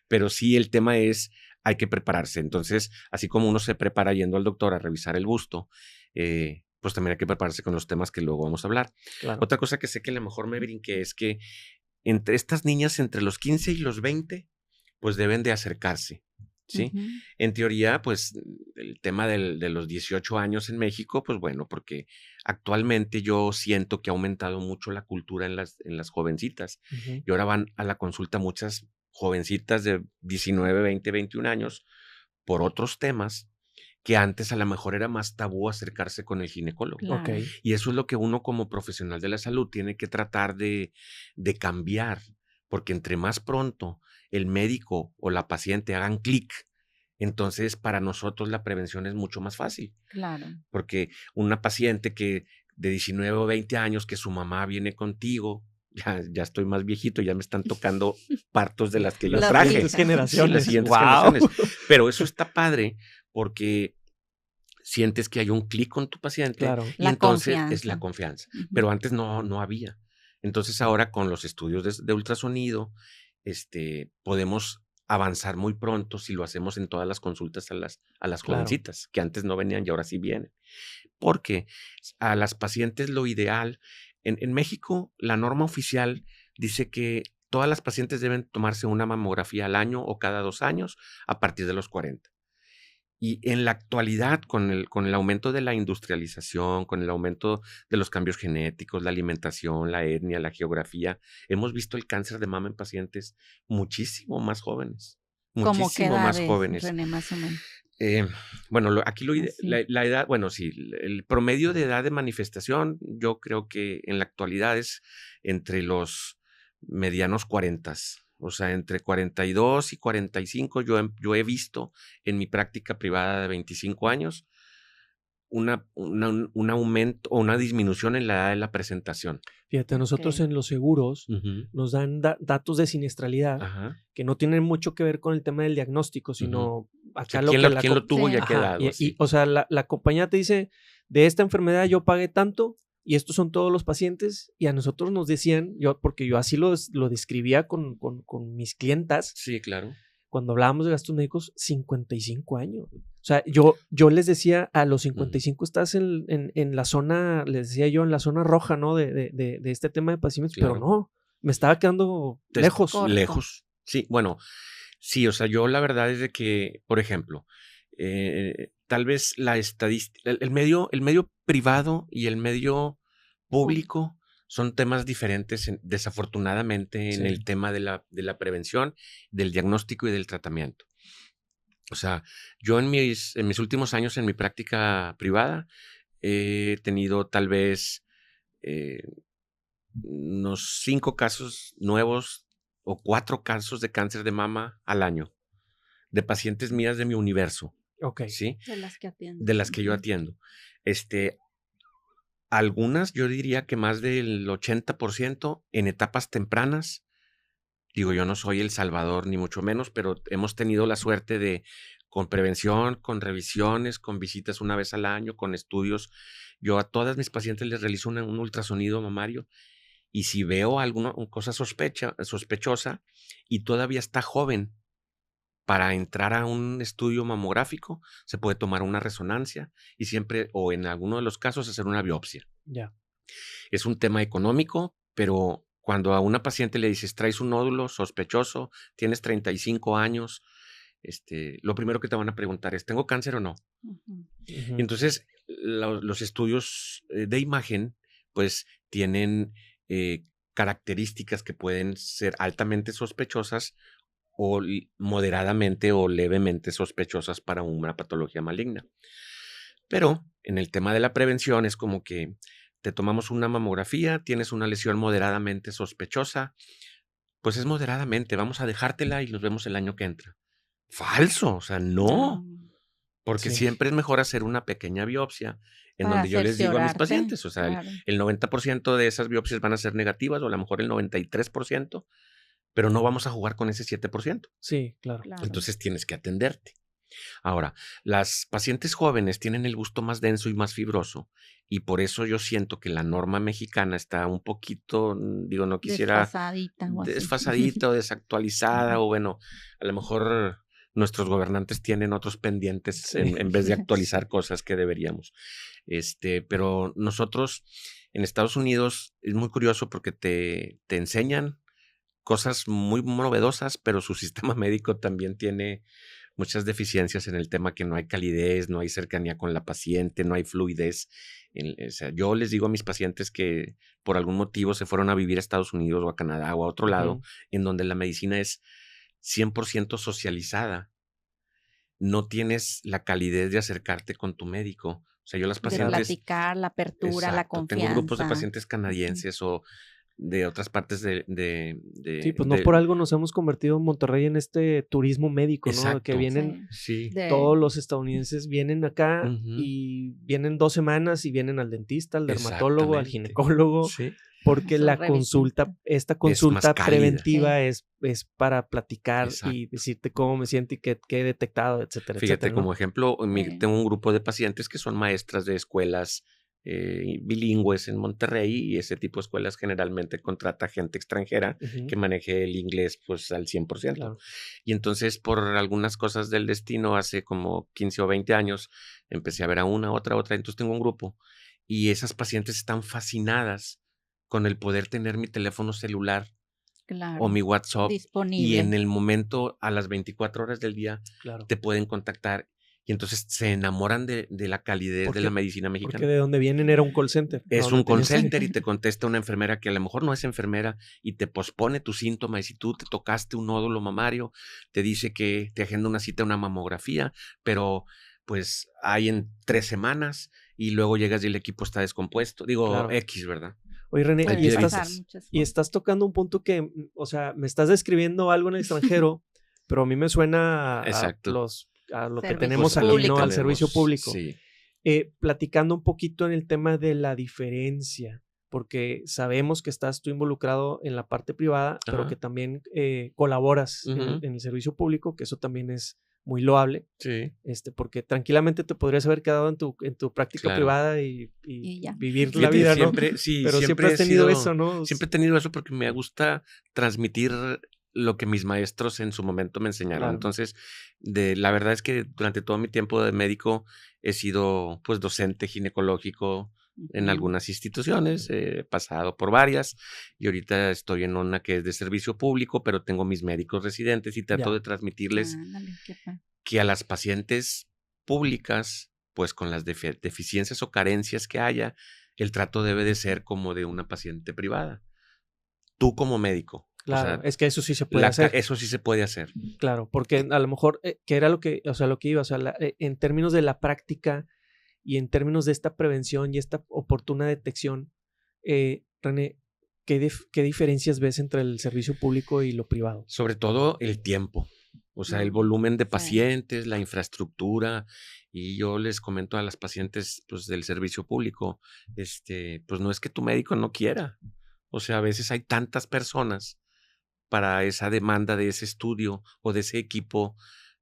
[SPEAKER 3] pero sí, el tema es, hay que prepararse. Entonces, así como uno se prepara yendo al doctor a revisar el busto, pues también hay que prepararse con los temas que luego vamos a hablar. Claro. Otra cosa que sé que a lo mejor me brinqué es que entre estas niñas, entre los 15 y los 20, pues deben de acercarse, ¿sí? En teoría, pues el tema de los 18 años en México, pues bueno, porque actualmente yo siento que ha aumentado mucho la cultura en las jovencitas. Y ahora van a la consulta muchas jovencitas de 19, 20, 21 años por otros temas que antes a lo mejor era más tabú acercarse con el ginecólogo.
[SPEAKER 2] Claro.
[SPEAKER 3] Y eso es lo que uno como profesional de la salud tiene que tratar de cambiar, porque entre más pronto el médico o la paciente hagan clic, entonces para nosotros la prevención es mucho más fácil.
[SPEAKER 2] Claro.
[SPEAKER 3] Porque una paciente que de 19 o 20 años, que su mamá viene contigo, ya estoy más viejito, ya me están tocando partos de las que yo traje.
[SPEAKER 1] Siguientes generaciones.
[SPEAKER 3] Sí, las siguientes generaciones. Pero eso está padre porque sientes que hay un clic con tu paciente,
[SPEAKER 1] claro.
[SPEAKER 3] Y entonces es la confianza. Pero antes no había. Entonces ahora con los estudios de ultrasonido, podemos avanzar muy pronto si lo hacemos en todas las consultas a las jovencitas, que antes no venían y ahora sí vienen. Porque a las pacientes lo ideal, en México la norma oficial dice que todas las pacientes deben tomarse una mamografía al año o cada 2 años a partir de los 40. Y en la actualidad, con el aumento de la industrialización, con el aumento de los cambios genéticos, la alimentación, la etnia, la geografía, hemos visto el cáncer de mama en pacientes muchísimo más jóvenes. Muchísimo más jóvenes.
[SPEAKER 2] René, más o menos.
[SPEAKER 3] Bueno, aquí la edad, bueno, sí, el promedio de edad de manifestación, yo creo que en la actualidad es entre los medianos 40. O sea, entre 42 y 45 yo he visto en mi práctica privada de 25 años un aumento o una disminución en la edad de la presentación.
[SPEAKER 1] Fíjate, nosotros en los seguros nos dan datos de siniestralidad que no tienen mucho que ver con el tema del diagnóstico, sino acá
[SPEAKER 3] ¿Quién
[SPEAKER 1] que
[SPEAKER 3] lo tuvo y a qué
[SPEAKER 1] Ajá,
[SPEAKER 3] dado? Sí.
[SPEAKER 1] o sea, la compañía te dice, de esta enfermedad yo pagué tanto y estos son todos los pacientes y a nosotros nos decían, porque yo así lo describía con mis clientas.
[SPEAKER 3] Sí, claro.
[SPEAKER 1] Cuando hablábamos de gastos médicos, 55 años. O sea, yo les decía, a los 55 estás en la zona, les decía yo, en la zona roja, ¿no? De este tema de padecimientos,
[SPEAKER 3] Claro.
[SPEAKER 1] pero no, me estaba quedando lejos.
[SPEAKER 3] Lejos. Sí, bueno, sí, o sea, yo la verdad es de que, por ejemplo, tal vez la estadística, el medio privado y el medio público son temas diferentes, desafortunadamente, en el tema de la prevención, del diagnóstico y del tratamiento. O sea, yo en mis últimos años en mi práctica privada he tenido tal vez unos 5 casos nuevos o 4 casos de cáncer de mama al año, de pacientes mías de mi universo.
[SPEAKER 1] Ok.
[SPEAKER 3] ¿Sí?
[SPEAKER 2] De las que atiendo.
[SPEAKER 3] De las que yo atiendo. Algunas, yo diría que más del 80% en etapas tempranas. Digo, yo no soy el salvador, ni mucho menos, pero hemos tenido la suerte de, con prevención, con revisiones, con visitas una vez al año, con estudios. Yo a todas mis pacientes les realizo un ultrasonido mamario y si veo alguna cosa sospechosa y todavía está joven para entrar a un estudio mamográfico, se puede tomar una resonancia y siempre, o en alguno de los casos, hacer una biopsia.
[SPEAKER 1] Ya.
[SPEAKER 3] Es un tema económico, pero cuando a una paciente le dices, traes un nódulo sospechoso, tienes 35 años, lo primero que te van a preguntar es, ¿tengo cáncer o no? Y entonces, los estudios de imagen, pues, tienen características que pueden ser altamente sospechosas o moderadamente o levemente sospechosas para una patología maligna. Pero en el tema de la prevención es como que te tomamos una mamografía, tienes una lesión moderadamente sospechosa, pues es moderadamente, vamos a dejártela y los vemos el año que entra. Falso, o sea, no, porque siempre es mejor hacer una pequeña biopsia en donde yo les digo a mis pacientes, o sea, el 90% de esas biopsias van a ser negativas o a lo mejor el 93%, pero no vamos a jugar con ese 7%.
[SPEAKER 1] Sí, claro.
[SPEAKER 3] Entonces tienes que atenderte. Ahora, las pacientes jóvenes tienen el busto más denso y más fibroso y por eso yo siento que la norma mexicana está un poquito, digo, no quisiera desfasadita o desactualizada o bueno, a lo mejor nuestros gobernantes tienen otros pendientes en vez de actualizar cosas que deberíamos. Pero nosotros en Estados Unidos es muy curioso porque te enseñan cosas muy novedosas, pero su sistema médico también tiene muchas deficiencias en el tema que no hay calidez, no hay cercanía con la paciente, no hay fluidez. O sea, yo les digo a mis pacientes que por algún motivo se fueron a vivir a Estados Unidos o a Canadá o a otro lado, en donde la medicina es 100% socializada. No tienes la calidez de acercarte con tu médico. O sea, yo las pacientes...
[SPEAKER 2] De platicar, la apertura, la confianza.
[SPEAKER 3] Tengo grupos de pacientes canadienses o de otras partes
[SPEAKER 1] sí, pues no por algo nos hemos convertido en Monterrey en este turismo médico, ¿no?
[SPEAKER 3] Exacto.
[SPEAKER 1] Que vienen, todos los estadounidenses vienen acá y vienen 2 semanas y vienen al dentista, al dermatólogo, al ginecólogo, porque la consulta, esta consulta preventiva es para platicar y decirte cómo me siento y qué he detectado, etcétera.
[SPEAKER 3] Fíjate,
[SPEAKER 1] etcétera, ¿no?
[SPEAKER 3] como ejemplo, tengo un grupo de pacientes que son maestras de escuelas bilingües en Monterrey y ese tipo de escuelas generalmente contrata gente extranjera que maneje el inglés pues al 100%. Claro. Y entonces por algunas cosas del destino hace como 15 o 20 años empecé a ver a una, otra, entonces tengo un grupo y esas pacientes están fascinadas con el poder tener mi teléfono celular o mi WhatsApp disponible. Y en el momento a las 24 horas del día te pueden contactar. Y entonces se enamoran de la calidez de la medicina mexicana.
[SPEAKER 1] Porque de donde vienen era un call center.
[SPEAKER 3] Es un call center y te contesta una enfermera que a lo mejor no es enfermera y te pospone tu síntoma. Y si tú te tocaste un nódulo mamario, te dice que te agenda una cita a una mamografía, pero pues hay en 3 semanas y luego llegas y el equipo está descompuesto. Digo, X, ¿verdad?
[SPEAKER 1] Oye, René, y estás tocando un punto que, o sea, me estás describiendo algo en el extranjero, pero a mí me suena a lo que tenemos aquí, ¿no? Al servicio público. Sí. Platicando un poquito en el tema de la diferencia, porque sabemos que estás tú involucrado en la parte privada, pero que también colaboras en el servicio público, que eso también es muy loable,
[SPEAKER 3] Sí.
[SPEAKER 1] porque tranquilamente te podrías haber quedado en tu práctica
[SPEAKER 3] Claro.
[SPEAKER 1] privada y
[SPEAKER 2] ya.
[SPEAKER 1] vivir la
[SPEAKER 3] Fíjate,
[SPEAKER 1] vida,
[SPEAKER 3] siempre,
[SPEAKER 1] ¿no?
[SPEAKER 3] sí,
[SPEAKER 1] Pero siempre has
[SPEAKER 3] he
[SPEAKER 1] tenido
[SPEAKER 3] sido-
[SPEAKER 1] eso, ¿no?
[SPEAKER 3] Siempre he tenido eso porque me gusta transmitir lo que mis maestros en su momento me enseñaron.
[SPEAKER 1] Claro.
[SPEAKER 3] Entonces, la verdad es que durante todo mi tiempo de médico he sido pues docente ginecológico en
[SPEAKER 2] Ujú.
[SPEAKER 3] algunas instituciones, he pasado por varias y ahorita estoy en una que es de servicio público, pero tengo mis médicos residentes y trato
[SPEAKER 1] Ya.
[SPEAKER 3] de transmitirles
[SPEAKER 2] Ándale, qué padre.
[SPEAKER 3] que a las pacientes públicas, pues con las deficiencias o carencias que haya, el trato debe de ser como de una paciente privada. Tú como médico.
[SPEAKER 1] Claro,
[SPEAKER 3] O sea,
[SPEAKER 1] es que eso sí se puede hacer.
[SPEAKER 3] eso sí se puede hacer.
[SPEAKER 1] Claro, porque a lo mejor, que era lo que iba, o sea, en términos de la práctica y en términos de esta prevención y esta oportuna detección, René, ¿qué diferencias ves entre el servicio público y lo privado?
[SPEAKER 3] Sobre todo el tiempo. O sea, el volumen de pacientes, la infraestructura. Y yo les comento a las pacientes pues, del servicio público, pues no es que tu médico no quiera. O sea, a veces hay tantas personas para esa demanda de ese estudio o de ese equipo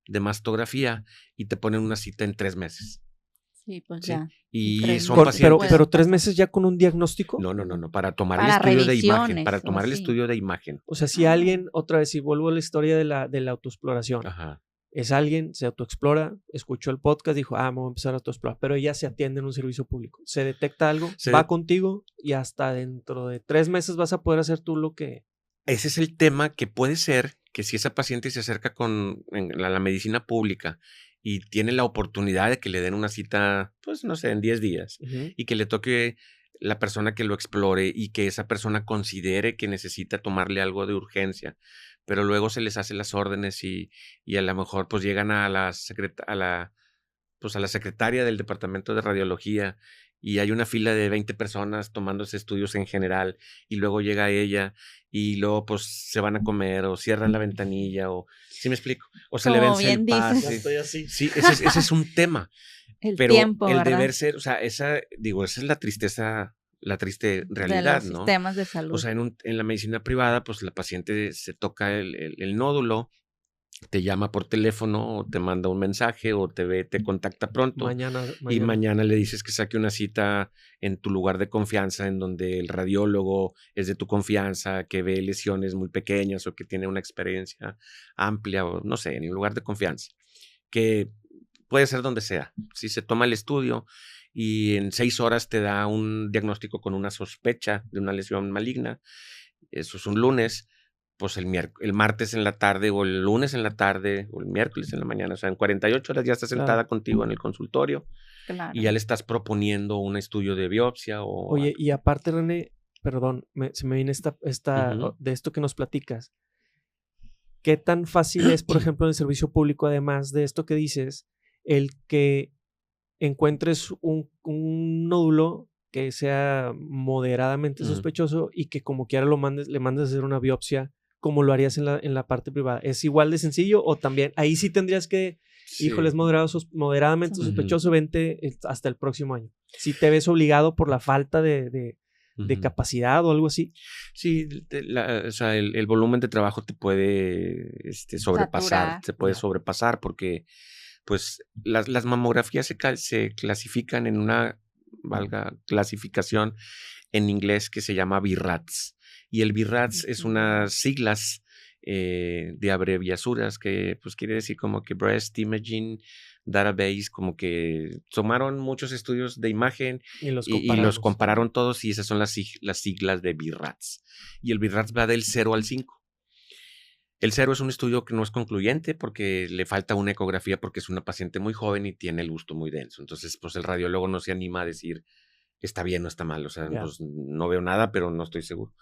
[SPEAKER 3] de mastografía y te ponen una cita en 3 meses.
[SPEAKER 2] Sí, pues
[SPEAKER 3] ¿sí?
[SPEAKER 2] ya.
[SPEAKER 3] Y
[SPEAKER 2] Tres
[SPEAKER 3] son
[SPEAKER 2] meses
[SPEAKER 3] pacientes.
[SPEAKER 1] Pero 3
[SPEAKER 2] pasar.
[SPEAKER 1] meses ya con un diagnóstico.
[SPEAKER 3] No, para tomar
[SPEAKER 2] Para
[SPEAKER 3] el estudio de imagen.
[SPEAKER 2] revisiones
[SPEAKER 3] Para
[SPEAKER 2] o
[SPEAKER 3] tomar el
[SPEAKER 2] así.
[SPEAKER 3] estudio de imagen.
[SPEAKER 1] O sea, si alguien, otra vez, si vuelvo a la historia de la autoexploración,
[SPEAKER 3] Ajá.
[SPEAKER 1] es alguien, se autoexplora, escuchó el podcast, dijo, me voy a empezar a autoexplorar, pero ella se atiende en un servicio público. Se detecta algo, va contigo y hasta dentro de 3 meses vas a poder hacer tú lo que...
[SPEAKER 3] Ese es el tema que puede ser que si esa paciente se acerca a la medicina pública y tiene la oportunidad de que le den una cita, pues no sé, en 10 días y que le toque la persona que lo explore y que esa persona considere que necesita tomarle algo de urgencia, pero luego se les hace las órdenes y a lo mejor pues llegan a la secretaria del departamento de radiología y hay una fila de 20 personas tomándose estudios en general y luego llega ella y luego pues se van a comer o cierran la ventanilla o, ¿sí me explico? O se le
[SPEAKER 2] Como
[SPEAKER 3] vence el
[SPEAKER 2] bien dices.
[SPEAKER 3] pase.
[SPEAKER 1] Ya estoy así.
[SPEAKER 3] Sí, ese es un tema.
[SPEAKER 2] El
[SPEAKER 3] Pero
[SPEAKER 2] tiempo,
[SPEAKER 3] el
[SPEAKER 2] ¿verdad?
[SPEAKER 3] deber ser, o sea, esa es la tristeza, la triste
[SPEAKER 2] de
[SPEAKER 3] realidad,
[SPEAKER 2] los
[SPEAKER 3] ¿no?
[SPEAKER 2] sistemas de salud.
[SPEAKER 3] O sea, en la medicina privada, pues la paciente se toca el nódulo, te llama por teléfono o te manda un mensaje o te contacta pronto. Y mañana le dices que saque una cita en tu lugar de confianza, en donde el radiólogo es de tu confianza, que ve lesiones muy pequeñas o que tiene una experiencia amplia o no sé, en un lugar de confianza, que puede ser donde sea. Si se toma el estudio y en 6 horas te da un diagnóstico con una sospecha de una lesión maligna, eso es un lunes, pues el martes en la tarde o el lunes en la tarde o el miércoles en la mañana, o sea, en 48 horas ya está sentada contigo en el consultorio y ya le estás proponiendo un estudio de biopsia o...
[SPEAKER 1] Oye, y aparte, René, perdón, se me viene de esto que nos platicas. ¿Qué tan fácil es, por ejemplo, en el servicio público, además de esto que dices, el que encuentres un nódulo que sea moderadamente sospechoso y que como quiera le mandes a hacer una biopsia como lo harías en la parte privada? ¿Es igual de sencillo o también ahí sí tendrías que, híjole, es moderadamente sospechoso, vente hasta el próximo año? Si te ves obligado por la falta de capacidad o algo así.
[SPEAKER 3] Sí, o sea, el volumen de trabajo te puede sobrepasar, sobrepasar porque pues las mamografías se clasifican en una clasificación en inglés que se llama BIRADS. Y el BIRADS es unas siglas de abreviaturas que pues quiere decir como que Breast Imaging Database, como que tomaron muchos estudios de imagen y los compararon todos y esas son las siglas de BIRADS. Y el BIRADS va del 0 al 5. El 0 es un estudio que no es concluyente porque le falta una ecografía porque es una paciente muy joven y tiene el busto muy denso. Entonces, pues el radiólogo no se anima a decir está bien o está mal. O sea, pues, no veo nada, pero no estoy seguro.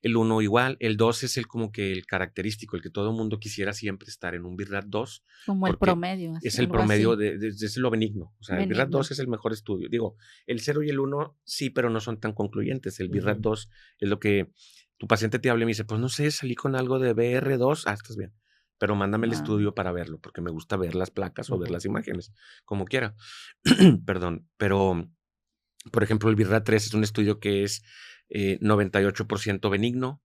[SPEAKER 3] El 1 igual. El 2 es como que el característico, el que todo el mundo quisiera siempre estar en un BIRAD 2.
[SPEAKER 2] Como el promedio.
[SPEAKER 3] Es el promedio, es lo benigno. O sea, el BIRAD 2 es el mejor estudio. Digo, el 0 y el 1 sí, pero no son tan concluyentes. El BIRAD 2 es lo que... Tu paciente te habla y me dice, pues no sé, salí con algo de BR2. Estás bien. Pero mándame el estudio para verlo, porque me gusta ver las placas o ver las imágenes, como quiera. Perdón. Pero, por ejemplo, el BIRAD 3 es un estudio que es 98% benigno,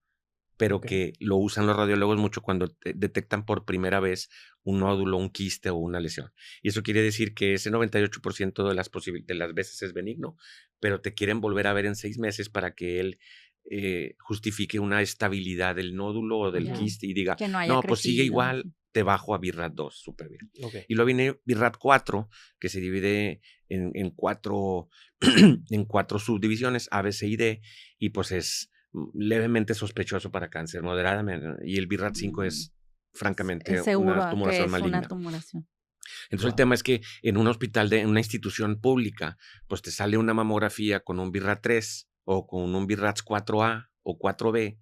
[SPEAKER 3] pero que lo usan los radiólogos mucho cuando detectan por primera vez un nódulo, un quiste o una lesión. Y eso quiere decir que ese 98% de las veces es benigno, pero te quieren volver a ver en 6 meses para que él justifique una estabilidad del nódulo o del quiste y diga,
[SPEAKER 2] que no haya
[SPEAKER 3] no, pues sigue
[SPEAKER 2] crecido.
[SPEAKER 3] igual, te bajo a BIRAT 2, súper bien.
[SPEAKER 1] Okay.
[SPEAKER 3] Y luego viene BIRAT 4, que se divide en 4 en 4 subdivisiones, A, B, C y D, y pues es levemente sospechoso para cáncer, moderadamente, y el BIRAT 5 es francamente
[SPEAKER 2] Es seguro
[SPEAKER 3] una tumoración
[SPEAKER 2] que es
[SPEAKER 3] maligna.
[SPEAKER 2] una tumoración.
[SPEAKER 3] Entonces el tema es que en un hospital, en una institución pública, pues te sale una mamografía con un BIRAT 3 o con un BIRAT 4A o 4B.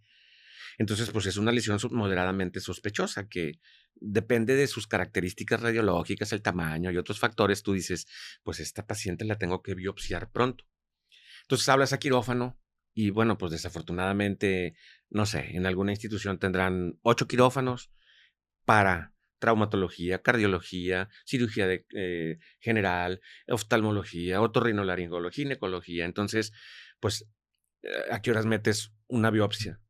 [SPEAKER 3] Entonces, pues es una lesión moderadamente sospechosa que depende de sus características radiológicas, el tamaño y otros factores. Tú dices, pues esta paciente la tengo que biopsiar pronto. Entonces hablas a quirófano y bueno, pues desafortunadamente, no sé, en alguna institución tendrán 8 quirófanos para traumatología, cardiología, cirugía general, oftalmología, otorrinolaringología, ginecología. Entonces, pues, ¿a qué horas metes una biopsia?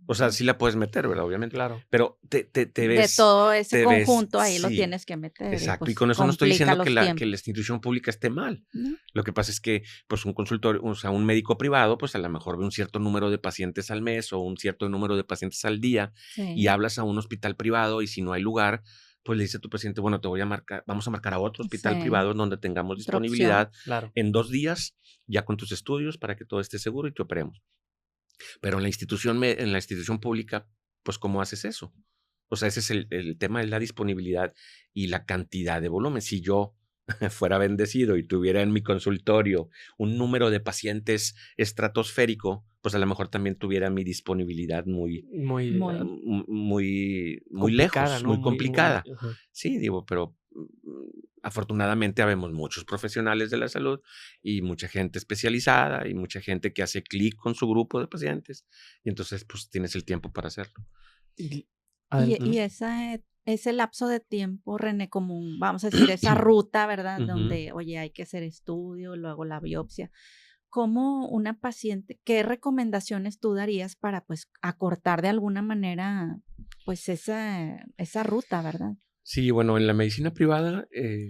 [SPEAKER 3] O sea, sí la puedes meter, ¿verdad? Obviamente.
[SPEAKER 1] Claro.
[SPEAKER 3] Pero te ves...
[SPEAKER 2] De todo ese conjunto
[SPEAKER 3] ves,
[SPEAKER 2] ahí lo
[SPEAKER 3] sí,
[SPEAKER 2] tienes que meter.
[SPEAKER 3] exacto.
[SPEAKER 2] Pues,
[SPEAKER 3] Y con eso no estoy diciendo que la
[SPEAKER 2] tiempos.
[SPEAKER 3] institución pública esté mal.
[SPEAKER 2] ¿No?
[SPEAKER 3] Lo que pasa es que, pues, un consultorio, o sea, un médico privado, pues, a lo mejor ve un cierto número de pacientes al mes o un cierto número de pacientes al día y hablas a un hospital privado y si no hay lugar, pues le dice a tu paciente, bueno, vamos a marcar a otro hospital privado donde tengamos disponibilidad en 2 días ya con tus estudios para que todo esté seguro y te operemos. Pero en la institución pública, pues, ¿cómo haces eso? O sea, ese es el tema de la disponibilidad y la cantidad de volumen. Si yo fuera bendecido y tuviera en mi consultorio un número de pacientes estratosférico, pues a lo mejor también tuviera mi disponibilidad muy lejos, ¿no? Muy complicada. Sí, digo, pero afortunadamente habemos muchos profesionales de la salud y mucha gente especializada y mucha gente que hace clic con su grupo de pacientes y entonces pues tienes el tiempo para hacerlo.
[SPEAKER 2] Y ese lapso de tiempo, René, como vamos a decir, esa ruta, ¿verdad? Donde, oye, hay que hacer estudio, luego la biopsia. ¿Cómo una paciente, qué recomendaciones tú darías para, pues, acortar de alguna manera, pues, esa ruta, ¿verdad?
[SPEAKER 3] Sí, bueno, en la medicina privada,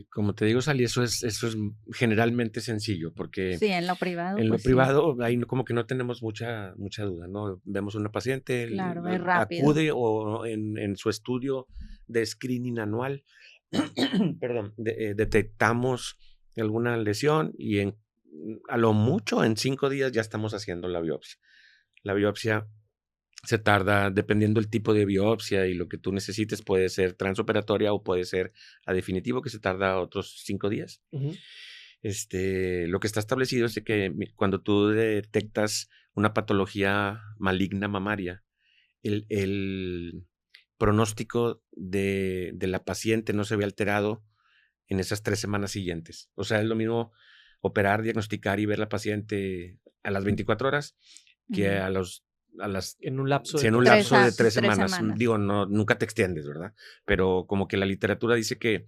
[SPEAKER 3] como te digo, Sally, eso es generalmente sencillo, porque
[SPEAKER 2] sí, en lo privado,
[SPEAKER 3] en
[SPEAKER 2] pues,
[SPEAKER 3] lo privado ahí como que no tenemos mucha duda, ¿no? Vemos una paciente,
[SPEAKER 2] claro, es rápido.
[SPEAKER 3] acude o en su estudio de screening anual, perdón, detectamos alguna lesión y a lo mucho en 5 días ya estamos haciendo la biopsia. La biopsia se tarda, dependiendo del tipo de biopsia y lo que tú necesites, puede ser transoperatoria o puede ser a definitivo, que se tarda otros 5 días. Lo que está establecido es de que cuando tú detectas una patología maligna mamaria, el pronóstico de la paciente no se ve alterado en esas 3 semanas siguientes. O sea, es lo mismo operar, diagnosticar y ver la paciente a las 24 horas que
[SPEAKER 1] en un lapso
[SPEAKER 3] de 3 semanas. Digo, no, nunca te extiendes, ¿verdad? Pero como que la literatura dice que,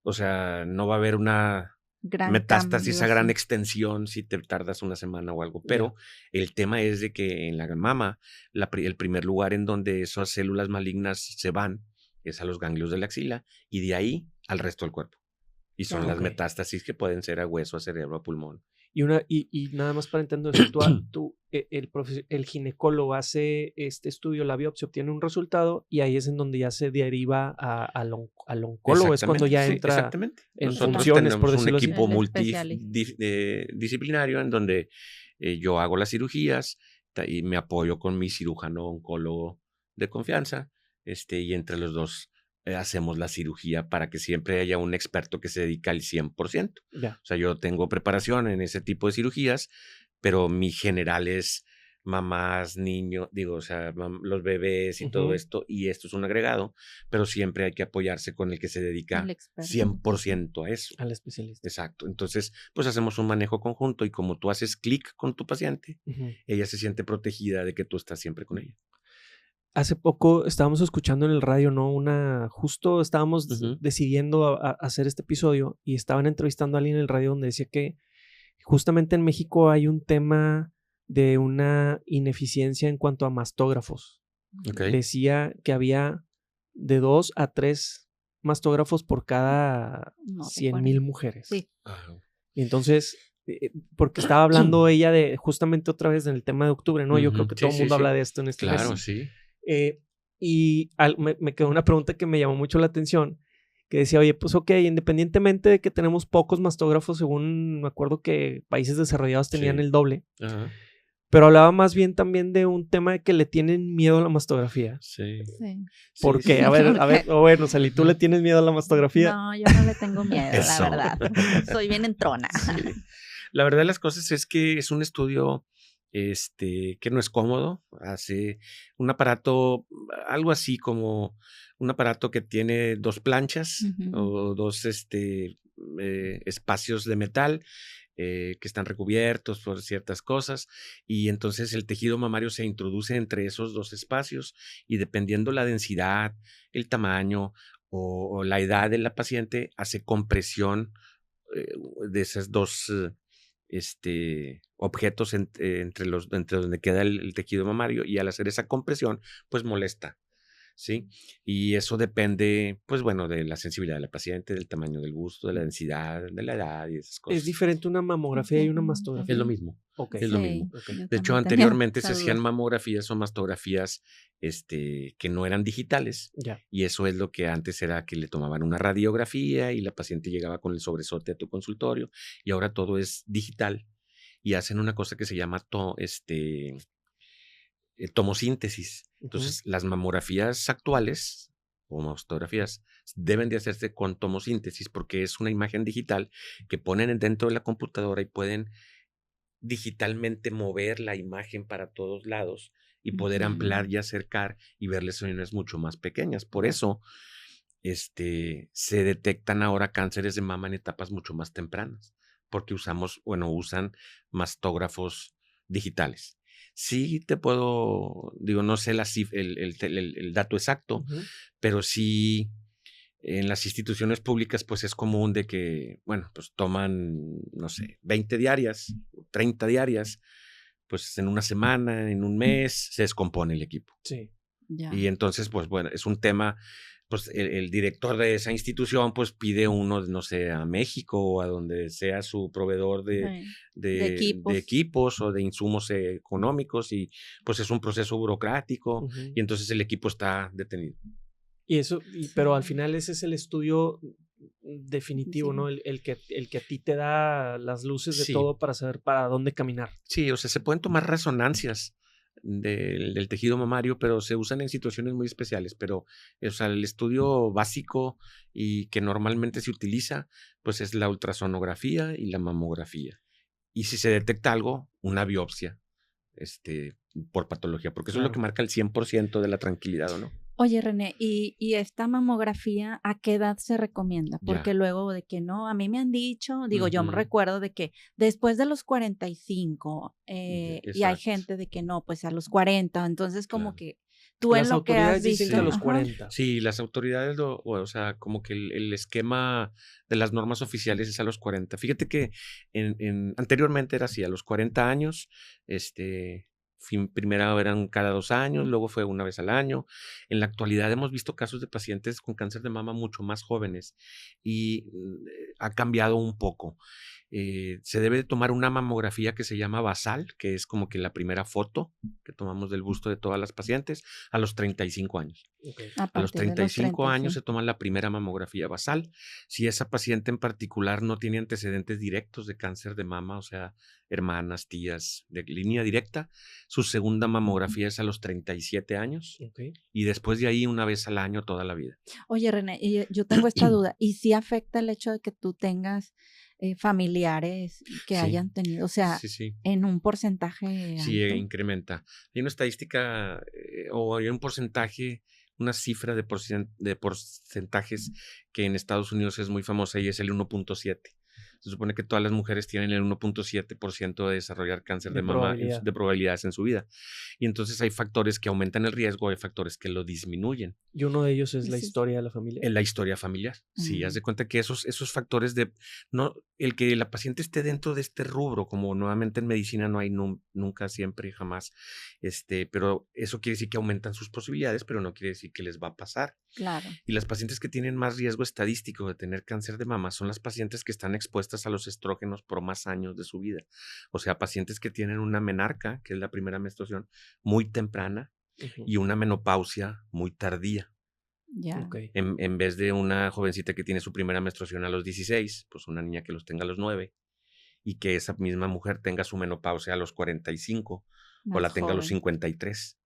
[SPEAKER 3] o sea, no va a haber una gran metástasis a gran extensión si te tardas una semana o algo. Pero el tema es de que en la mama, el primer lugar en donde esas células malignas se van es a los ganglios de la axila y de ahí al resto del cuerpo. Y son las metástasis que pueden ser a hueso, a cerebro, a pulmón.
[SPEAKER 1] Y nada más para entender eso, el ginecólogo hace este estudio, la biopsia, obtiene un resultado y ahí es en donde ya se deriva al oncólogo, es cuando ya entra en funciones, por decirlo así.
[SPEAKER 3] Nosotros tenemos un equipo multidisciplinario en donde yo hago las cirugías y me apoyo con mi cirujano oncólogo de confianza, y entre los dos hacemos la cirugía para que siempre haya un experto que se dedica al 100%. O sea, yo tengo preparación en ese tipo de cirugías, pero mi general es mamás, niños, o sea, los bebés y todo esto, y esto es un agregado, pero siempre hay que apoyarse con el que se dedica 100% a eso.
[SPEAKER 1] Al especialista.
[SPEAKER 3] Exacto. Entonces, pues hacemos un manejo conjunto y como tú haces clic con tu paciente, ella se siente protegida de que tú estás siempre con ella.
[SPEAKER 1] Hace poco estábamos escuchando en el radio, ¿no? Justo estábamos decidiendo hacer este episodio y estaban entrevistando a alguien en el radio donde decía que justamente en México hay un tema de una ineficiencia en cuanto a mastógrafos. Decía que había de 2 a 3 mastógrafos por cada
[SPEAKER 2] No
[SPEAKER 1] 100,000 mujeres.
[SPEAKER 2] Sí.
[SPEAKER 1] Y entonces, porque estaba hablando ella de justamente otra vez en el tema de octubre, ¿no? Yo creo que todo el mundo habla de esto en este mes.
[SPEAKER 3] Claro, sí.
[SPEAKER 1] Y me quedó una pregunta que me llamó mucho la atención, que decía, oye, pues ok, independientemente de que tenemos pocos mastógrafos, según me acuerdo que países desarrollados tenían el doble, pero hablaba más bien también de un tema de que le tienen miedo a la mastografía.
[SPEAKER 3] Sí.
[SPEAKER 1] ¿Por qué? A ver, bueno, Sally, ¿tú le tienes miedo a la mastografía?
[SPEAKER 2] No, yo no le tengo miedo, la verdad. Soy bien entrona.
[SPEAKER 3] Sí. La verdad de las cosas es que es un estudio que no es cómodo. Hace un aparato, algo así como un aparato que tiene 2 planchas o 2 espacios de metal que están recubiertos por ciertas cosas, y entonces el tejido mamario se introduce entre esos 2 espacios y dependiendo la densidad, el tamaño o la edad de la paciente, hace compresión de esas 2 objetos entre donde queda el tejido mamario, y al hacer esa compresión, pues molesta, ¿sí? Y eso depende, pues bueno, de la sensibilidad de la paciente, del tamaño del busto, de la densidad, de la edad y esas cosas.
[SPEAKER 1] ¿Es diferente una mamografía y una mastografía?
[SPEAKER 3] Es lo mismo.
[SPEAKER 1] Okay.
[SPEAKER 3] Es lo mismo. De hecho, anteriormente se hacían mamografías o mastografías que no eran digitales. Y eso es lo que antes era que le tomaban una radiografía y la paciente llegaba con el sobresote a tu consultorio, y ahora todo es digital y hacen una cosa que se llama tomosíntesis. Entonces, las mamografías actuales o mastografías deben de hacerse con tomosíntesis porque es una imagen digital que ponen dentro de la computadora y pueden digitalmente mover la imagen para todos lados y poder ampliar y acercar y ver lesiones mucho más pequeñas. Por eso se detectan ahora cánceres de mama en etapas mucho más tempranas, porque usan mastógrafos digitales. Sí te puedo, no sé el dato exacto, pero sí en las instituciones públicas pues es común de que, pues toman, no sé, 20 diarias, 30 diarias, pues en una semana, en un mes, se descompone el equipo.
[SPEAKER 1] Sí.
[SPEAKER 3] Y entonces, pues bueno, es un tema, pues el director de esa institución pues pide uno, no sé, a México o a donde sea su proveedor de equipos o de insumos económicos, y pues es un proceso burocrático y entonces el equipo está detenido.
[SPEAKER 1] Y eso, pero al final ese es el estudio definitivo, ¿no? El que a ti te da las luces de todo para saber para dónde caminar.
[SPEAKER 3] Sí, o sea, se pueden tomar resonancias del tejido mamario, pero se usan en situaciones muy especiales. Pero, o sea, el estudio básico y que normalmente se utiliza, pues es la ultrasonografía y la mamografía. Y si se detecta algo, una biopsia, por patología, porque eso es lo que marca el 100% de la tranquilidad, ¿o no?
[SPEAKER 2] Oye, René, ¿y esta mamografía a qué edad se recomienda? Porque luego de que no, a mí me han dicho, yo me recuerdo de que después de los 45, y hay gente de que no, pues a los 40, entonces como que tú en lo que has visto.
[SPEAKER 1] Dicen que a los 40.
[SPEAKER 3] Sí, las autoridades, o sea, como que el esquema de las normas oficiales es a los 40. Fíjate que anteriormente era así, a los 40 años, primero eran cada 2 años, luego fue una vez al año. En la actualidad hemos visto casos de pacientes con cáncer de mama mucho más jóvenes y ha cambiado un poco. Se debe de tomar una mamografía que se llama basal, que es como que la primera foto que tomamos del busto de todas las pacientes a los 35 años. A los 35 años se toma la primera mamografía basal. Si esa paciente en particular no tiene antecedentes directos de cáncer de mama, o sea, hermanas, tías, de línea directa, su segunda mamografía es a los 37 años y después de ahí una vez al año toda la vida.
[SPEAKER 2] Oye, René, yo tengo esta duda, ¿y si afecta el hecho de que tú tengas familiares que hayan tenido, o sea, en un porcentaje alto?
[SPEAKER 3] Sí, incrementa. Hay una estadística o hay un porcentaje, una cifra de porcentajes que en Estados Unidos es muy famosa y es el 1.7. Se supone que todas las mujeres tienen el 1.7% de desarrollar cáncer de mama de probabilidades en su vida. Y entonces hay factores que aumentan el riesgo, hay factores que lo disminuyen.
[SPEAKER 1] Y uno de ellos es la historia de la familia.
[SPEAKER 3] En la historia familiar. Sí, haz de cuenta que esos factores el que la paciente esté dentro de este rubro, como nuevamente en medicina no hay nunca, siempre, jamás, pero eso quiere decir que aumentan sus posibilidades, pero no quiere decir que les va a pasar.
[SPEAKER 2] Claro.
[SPEAKER 3] Y las pacientes que tienen más riesgo estadístico de tener cáncer de mama son las pacientes que están expuestas a los estrógenos por más años de su vida. O sea, pacientes que tienen una menarca, que es la primera menstruación, muy temprana, y una menopausia muy tardía.
[SPEAKER 2] Ya.
[SPEAKER 1] Okay.
[SPEAKER 3] En vez de una jovencita que tiene su primera menstruación a los 16, pues una niña que los tenga a los 9, y que esa misma mujer tenga su menopausia a los 45 o la tenga a los 53.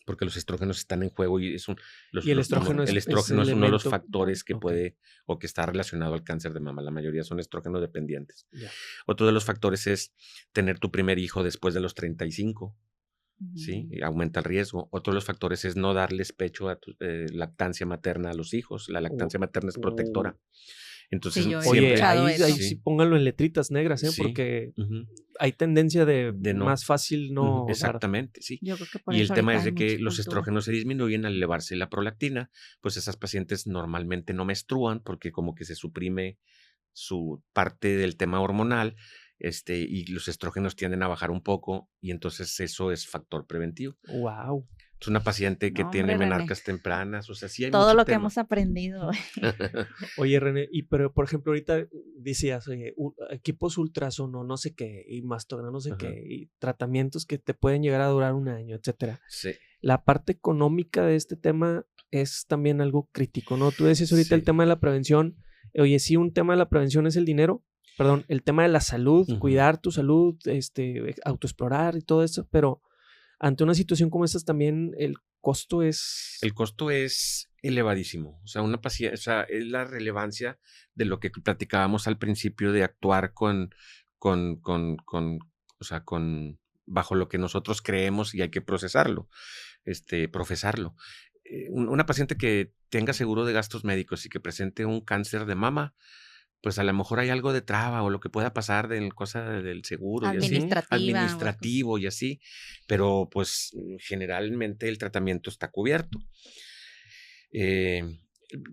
[SPEAKER 3] Porque los estrógenos están en juego y
[SPEAKER 1] el estrógeno
[SPEAKER 3] es uno de los factores que
[SPEAKER 1] okay.
[SPEAKER 3] o que está relacionado al cáncer de mama. La mayoría son estrógeno dependientes.
[SPEAKER 1] Yeah.
[SPEAKER 3] Otro de los factores es tener tu primer hijo después de los 35. ¿Sí? Aumenta el riesgo. Otro de los factores es no darles pecho a lactancia materna a los hijos. La lactancia materna es protectora. Entonces,
[SPEAKER 2] sí,
[SPEAKER 1] oye, ahí sí pónganlo en letritas negras,
[SPEAKER 3] sí.
[SPEAKER 1] Porque hay tendencia de no. Más fácil no.
[SPEAKER 3] Exactamente, sí.
[SPEAKER 2] Yo creo que por
[SPEAKER 3] y
[SPEAKER 2] eso
[SPEAKER 3] el tema es de que
[SPEAKER 2] cultura.
[SPEAKER 3] los estrógenos se disminuyen al elevarse la prolactina, pues esas pacientes normalmente no menstruan porque como que se suprime su parte del tema hormonal. Y los estrógenos tienden a bajar un poco y entonces eso es factor preventivo.
[SPEAKER 1] Wow.
[SPEAKER 3] Es una paciente que tiene menarcas tempranas, o sea, sí hay
[SPEAKER 2] todo lo
[SPEAKER 3] tema.
[SPEAKER 2] que hemos aprendido.
[SPEAKER 1] Oye, René, pero por ejemplo ahorita decías, oye, equipos ultrasono, no sé qué, y mastograma, no sé qué, y tratamientos que te pueden llegar a durar un año, etcétera.
[SPEAKER 3] Sí.
[SPEAKER 1] La parte económica de este tema es también algo crítico, ¿no? Tú decías ahorita el tema de la prevención. Oye, sí, un tema de la prevención es el dinero. Perdón, el tema de la salud, cuidar tu salud, autoexplorar y todo eso, pero ante una situación como esta también el costo es...
[SPEAKER 3] El costo es elevadísimo. O sea, es la relevancia de lo que platicábamos al principio de actuar bajo lo que nosotros creemos y hay que procesarlo, profesarlo. Una paciente que tenga seguro de gastos médicos y que presente un cáncer de mama, pues a lo mejor hay algo de traba o lo que pueda pasar de cosa del seguro administrativo y así, pero pues generalmente el tratamiento está cubierto.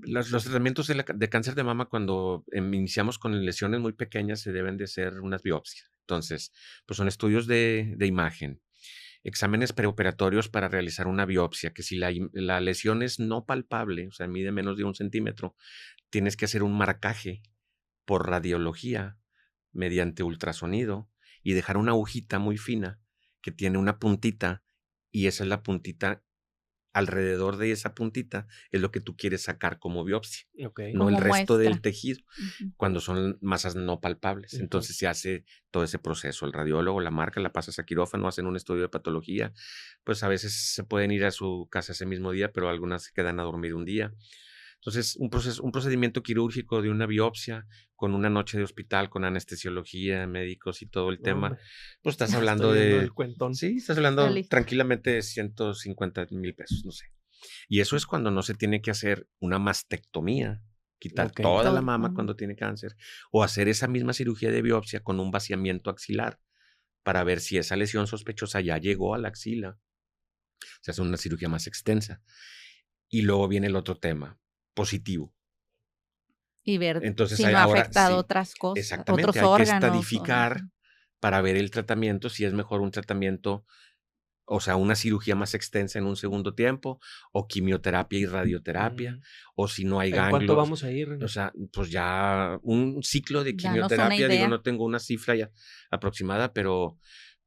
[SPEAKER 3] Los tratamientos de cáncer de mama cuando iniciamos con lesiones muy pequeñas se deben de hacer unas biopsias. Entonces, pues son estudios de imagen, exámenes preoperatorios para realizar una biopsia, que si la lesión es no palpable, o sea, mide menos de 1 centímetro, tienes que hacer un marcaje por radiología mediante ultrasonido y dejar una agujita muy fina que tiene una puntita y esa es la puntita, alrededor de esa puntita es lo que tú quieres sacar como biopsia, no el resto del tejido, cuando son masas no palpables. Entonces se hace todo ese proceso, el radiólogo la marca, la pasas a quirófano, hacen un estudio de patología, pues a veces se pueden ir a su casa ese mismo día, pero algunas se quedan a dormir un día. Entonces, un procedimiento quirúrgico de una biopsia con una noche de hospital, con anestesiología, médicos y todo el tema, pues estás hablando de... Sí, estás hablando tranquilamente de 150,000 pesos, no sé. Y eso es cuando no se tiene que hacer una mastectomía, quitar toda la mama cuando tiene cáncer, o hacer esa misma cirugía de biopsia con un vaciamiento axilar para ver si esa lesión sospechosa ya llegó a la axila. Se hace una cirugía más extensa. Y luego viene el otro tema, positivo.
[SPEAKER 2] Y ver si no ha afectado otras cosas,
[SPEAKER 3] exactamente,
[SPEAKER 2] otros órganos.
[SPEAKER 3] Hay que estadificar para ver el tratamiento, si es mejor un tratamiento, o sea, una cirugía más extensa en un segundo tiempo, o quimioterapia y radioterapia, o si no hay ganglios.
[SPEAKER 1] ¿En cuánto vamos a ir?
[SPEAKER 3] O sea, pues ya un ciclo de quimioterapia, digo, no tengo una cifra ya aproximada, pero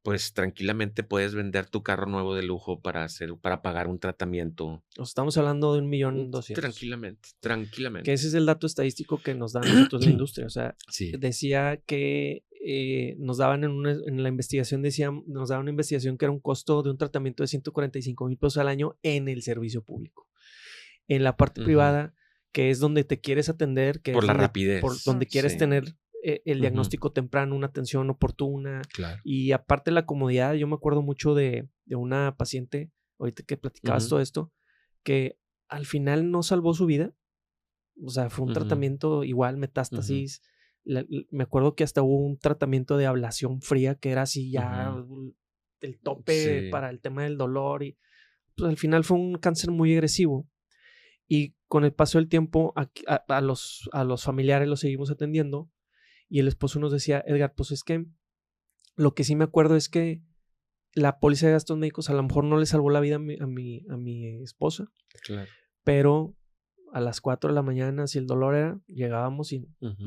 [SPEAKER 3] pues tranquilamente puedes vender tu carro nuevo de lujo para pagar un tratamiento.
[SPEAKER 1] Estamos hablando de 1,200,000.
[SPEAKER 3] Tranquilamente.
[SPEAKER 1] Que ese es el dato estadístico que nos da a nosotros la industria. O sea,
[SPEAKER 3] sí.
[SPEAKER 1] Decía que nos daban en la investigación, nos daban una investigación que era un costo de un tratamiento de 145,000 pesos al año en el servicio público. En la parte privada, que es donde te quieres atender, que
[SPEAKER 3] por
[SPEAKER 1] es
[SPEAKER 3] la rapidez.
[SPEAKER 1] Por donde quieres tener el diagnóstico temprano, una atención oportuna.
[SPEAKER 3] Claro.
[SPEAKER 1] Y aparte la comodidad, yo me acuerdo mucho de una paciente, ahorita que platicabas todo esto, que al final no salvó su vida. O sea, fue un tratamiento igual, metástasis, me acuerdo que hasta hubo un tratamiento de ablación fría que era así ya el tope para el tema del dolor y pues al final fue un cáncer muy agresivo y con el paso del tiempo a los familiares los seguimos atendiendo y el esposo nos decía, Edgar, pues es que lo que sí me acuerdo es que la póliza de gastos médicos a lo mejor no le salvó la vida a mi esposa,
[SPEAKER 3] Claro.
[SPEAKER 1] pero a las 4 de la mañana, si el dolor era, llegábamos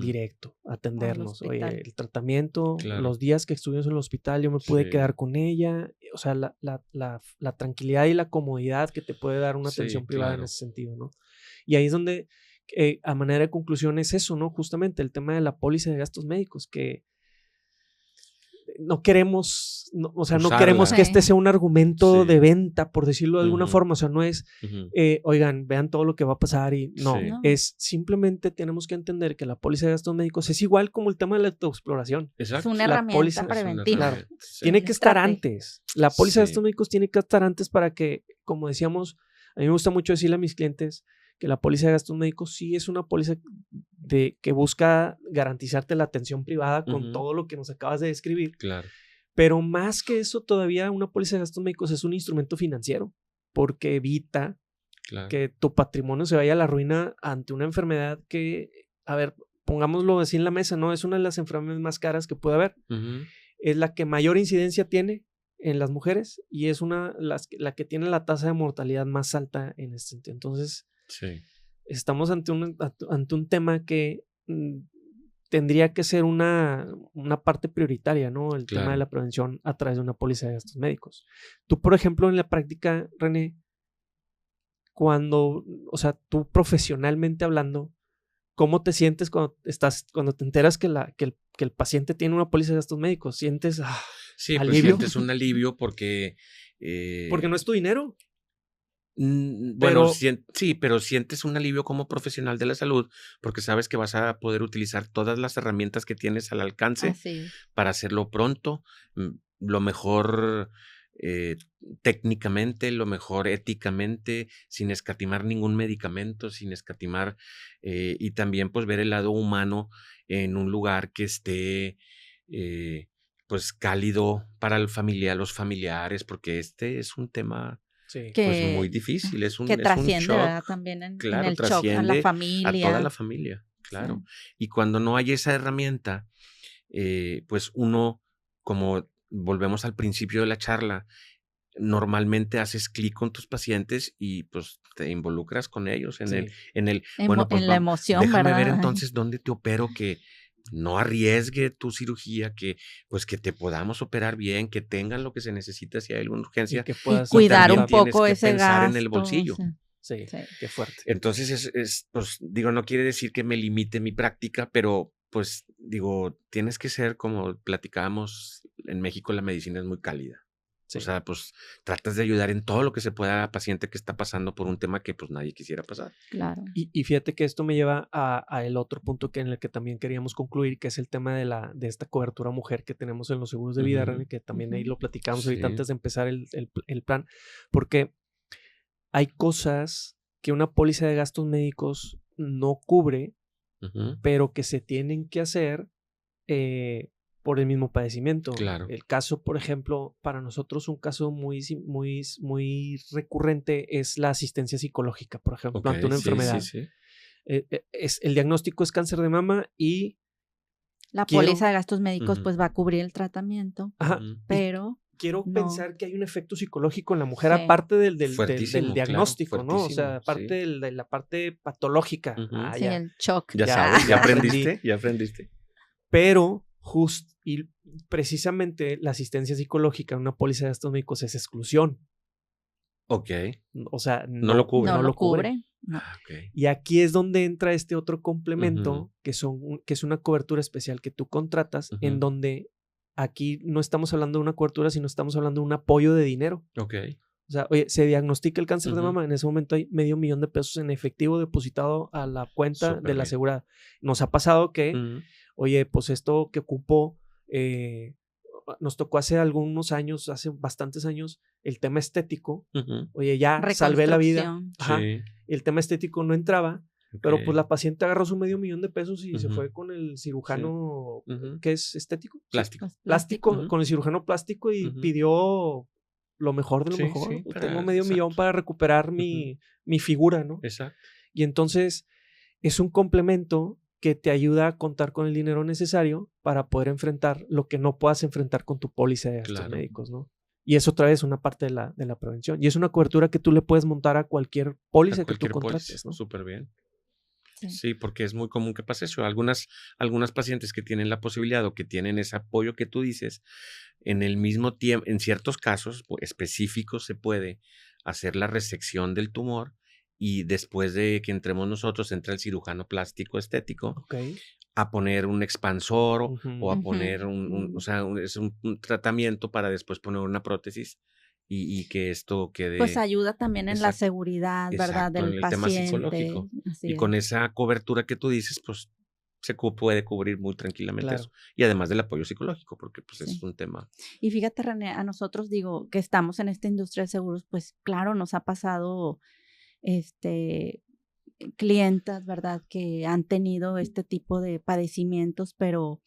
[SPEAKER 1] directo a atendernos. Oye, el tratamiento, los días que estuvimos en el hospital, yo me pude quedar con ella. O sea, la tranquilidad y la comodidad que te puede dar una atención privada en ese sentido, ¿no? Y ahí es donde, a manera de conclusión, es eso, ¿no? Justamente el tema de la póliza de gastos médicos, que no queremos, no queremos que este sea un argumento de venta, por decirlo de alguna forma. O sea, no es, oigan, vean todo lo que va a pasar y no. Es simplemente tenemos que entender que la póliza de gastos médicos es igual como el tema de la autoexploración.
[SPEAKER 2] Exacto. Es una herramienta preventiva.
[SPEAKER 1] Claro, tiene que estar antes. La póliza de gastos médicos tiene que estar antes para que, como decíamos, a mí me gusta mucho decirle a mis clientes que la póliza de gastos médicos sí es una póliza que busca garantizarte la atención privada con todo lo que nos acabas de describir.
[SPEAKER 3] Claro.
[SPEAKER 1] Pero más que eso, todavía una póliza de gastos médicos es un instrumento financiero porque evita que tu patrimonio se vaya a la ruina ante una enfermedad que, a ver, pongámoslo así en la mesa, ¿no? Es una de las enfermedades más caras que puede haber. Es la que mayor incidencia tiene en las mujeres y es la que tiene la tasa de mortalidad más alta en este sentido. Entonces, estamos ante un tema que tendría que ser una parte prioritaria, ¿no? El tema de la prevención a través de una póliza de gastos médicos. Tú, por ejemplo, en la práctica, René, o sea, tú profesionalmente hablando, ¿cómo te sientes cuando te enteras que el paciente tiene una póliza de gastos médicos? ¿Sientes alivio?
[SPEAKER 3] Pues sientes un alivio porque...
[SPEAKER 1] porque no es tu dinero.
[SPEAKER 3] Bueno, pero sientes un alivio como profesional de la salud porque sabes que vas a poder utilizar todas las herramientas que tienes al alcance para hacerlo pronto, lo mejor técnicamente, lo mejor éticamente, sin escatimar ningún medicamento, sin escatimar y también pues ver el lado humano en un lugar que esté pues cálido para los familiares, porque este es un tema pues muy difícil, es un
[SPEAKER 2] trasciende,
[SPEAKER 3] shock,
[SPEAKER 2] ¿verdad? También en el shock a la familia.
[SPEAKER 3] A toda la familia, claro. Y cuando no hay esa herramienta, pues uno, como volvemos al principio de la charla, normalmente haces clic con tus pacientes y pues te involucras con ellos bueno, pues
[SPEAKER 2] en la emoción,
[SPEAKER 3] déjame
[SPEAKER 2] ¿verdad?
[SPEAKER 3] ver entonces dónde te opero, que no arriesgue tu cirugía, que te podamos operar bien, que tengan lo que se necesita si hay alguna urgencia.
[SPEAKER 1] Y que puedas
[SPEAKER 2] cuidar un poco ese
[SPEAKER 3] pensar
[SPEAKER 2] gasto.
[SPEAKER 3] en el bolsillo.
[SPEAKER 1] Sí, qué fuerte.
[SPEAKER 3] Entonces, pues digo, no quiere decir que me limite mi práctica, pero pues digo, tienes que ser, como platicábamos, en México la medicina es muy cálida. O sea, pues tratas de ayudar en todo lo que se pueda a paciente que está pasando por un tema que pues nadie quisiera pasar.
[SPEAKER 2] Claro.
[SPEAKER 1] Y fíjate que esto me lleva a el otro punto en el que también queríamos concluir, que es el tema de esta cobertura mujer que tenemos en los seguros de vida, René, que también ahí lo platicamos ahorita antes de empezar el plan, porque hay cosas que una póliza de gastos médicos no cubre, pero que se tienen que hacer por el mismo padecimiento.
[SPEAKER 3] Claro.
[SPEAKER 1] El caso, por ejemplo, para nosotros un caso muy recurrente es la asistencia psicológica, por ejemplo, ante una enfermedad. El diagnóstico es cáncer de mama y
[SPEAKER 2] la póliza de gastos médicos pues va a cubrir el tratamiento, pero
[SPEAKER 1] quiero pensar que hay un efecto psicológico en la mujer aparte del diagnóstico,
[SPEAKER 3] claro,
[SPEAKER 1] ¿no? O sea, aparte de la parte patológica.
[SPEAKER 2] El shock.
[SPEAKER 3] Ya sabes, ya aprendiste.
[SPEAKER 1] Pero y precisamente la asistencia psicológica en una póliza de gastos médicos es exclusión.
[SPEAKER 3] Ok.
[SPEAKER 1] O sea,
[SPEAKER 3] no lo cubre.
[SPEAKER 2] No lo cubre. No.
[SPEAKER 3] Okay.
[SPEAKER 1] Y aquí es donde entra este otro complemento que es una cobertura especial que tú contratas, en donde aquí no estamos hablando de una cobertura, sino estamos hablando de un apoyo de dinero.
[SPEAKER 3] Ok.
[SPEAKER 1] O sea, oye, se diagnostica el cáncer de mama, en ese momento hay $500,000 en efectivo depositado a la cuenta de la asegurada. Nos ha pasado que oye, pues esto que ocupó, nos tocó hace algunos años, hace bastantes años, el tema estético. Oye, ya salvé la vida. El tema estético no entraba, Pero pues
[SPEAKER 3] Ok.
[SPEAKER 1] la paciente agarró su $500,000 y se
[SPEAKER 3] Ujú.
[SPEAKER 1] fue con el cirujano,
[SPEAKER 3] Ujú.
[SPEAKER 1] ¿qué es? ¿Estético? Sí,
[SPEAKER 3] Plástico.
[SPEAKER 2] Pues,
[SPEAKER 1] plástico,
[SPEAKER 3] Ujú.
[SPEAKER 1] con el cirujano plástico y
[SPEAKER 3] Ujú.
[SPEAKER 1] pidió lo mejor de lo
[SPEAKER 3] Sí,
[SPEAKER 1] mejor.
[SPEAKER 3] sí,
[SPEAKER 1] Tengo
[SPEAKER 3] para
[SPEAKER 1] $500,000
[SPEAKER 3] exacto.
[SPEAKER 1] para recuperar
[SPEAKER 3] Ujú.
[SPEAKER 1] mi figura, ¿no?
[SPEAKER 3] Exacto.
[SPEAKER 1] Y entonces es un complemento que te ayuda a contar con el dinero necesario para poder enfrentar lo que no puedas enfrentar con tu póliza de gastos
[SPEAKER 3] Claro.
[SPEAKER 1] médicos, ¿no? Y es otra vez una parte de la prevención. Y es una cobertura que tú le puedes montar a cualquier póliza
[SPEAKER 3] A
[SPEAKER 1] que tú
[SPEAKER 3] cualquier póliza,
[SPEAKER 1] contrates, ¿no?
[SPEAKER 3] súper bien.
[SPEAKER 2] Sí.
[SPEAKER 3] Sí, porque es muy común que pase eso. Algunas pacientes que tienen la posibilidad o que tienen ese apoyo que tú dices, en el mismo tiempo, en ciertos casos específicos se puede hacer la resección del tumor y después de que entremos nosotros, entra el cirujano plástico estético
[SPEAKER 1] Ok.
[SPEAKER 3] a poner un expansor o a
[SPEAKER 2] Ujú.
[SPEAKER 3] poner o sea, es un tratamiento para después poner una prótesis y que esto
[SPEAKER 2] Pues
[SPEAKER 3] quede
[SPEAKER 2] ayuda también en la
[SPEAKER 3] exacto.
[SPEAKER 2] seguridad, ¿verdad?
[SPEAKER 3] Exacto, en
[SPEAKER 2] Del
[SPEAKER 3] el tema
[SPEAKER 2] paciente.
[SPEAKER 3] psicológico.
[SPEAKER 2] Así
[SPEAKER 3] Y con
[SPEAKER 2] es.
[SPEAKER 3] esa cobertura que tú dices, pues puede cubrir muy tranquilamente eso.
[SPEAKER 1] Claro.
[SPEAKER 3] Y además del apoyo psicológico, porque pues es
[SPEAKER 2] Sí.
[SPEAKER 3] un tema.
[SPEAKER 2] Y fíjate, René, a nosotros digo que estamos en esta industria de seguros, pues claro, nos ha pasado clientas, ¿verdad? Que han tenido este tipo de padecimientos, pero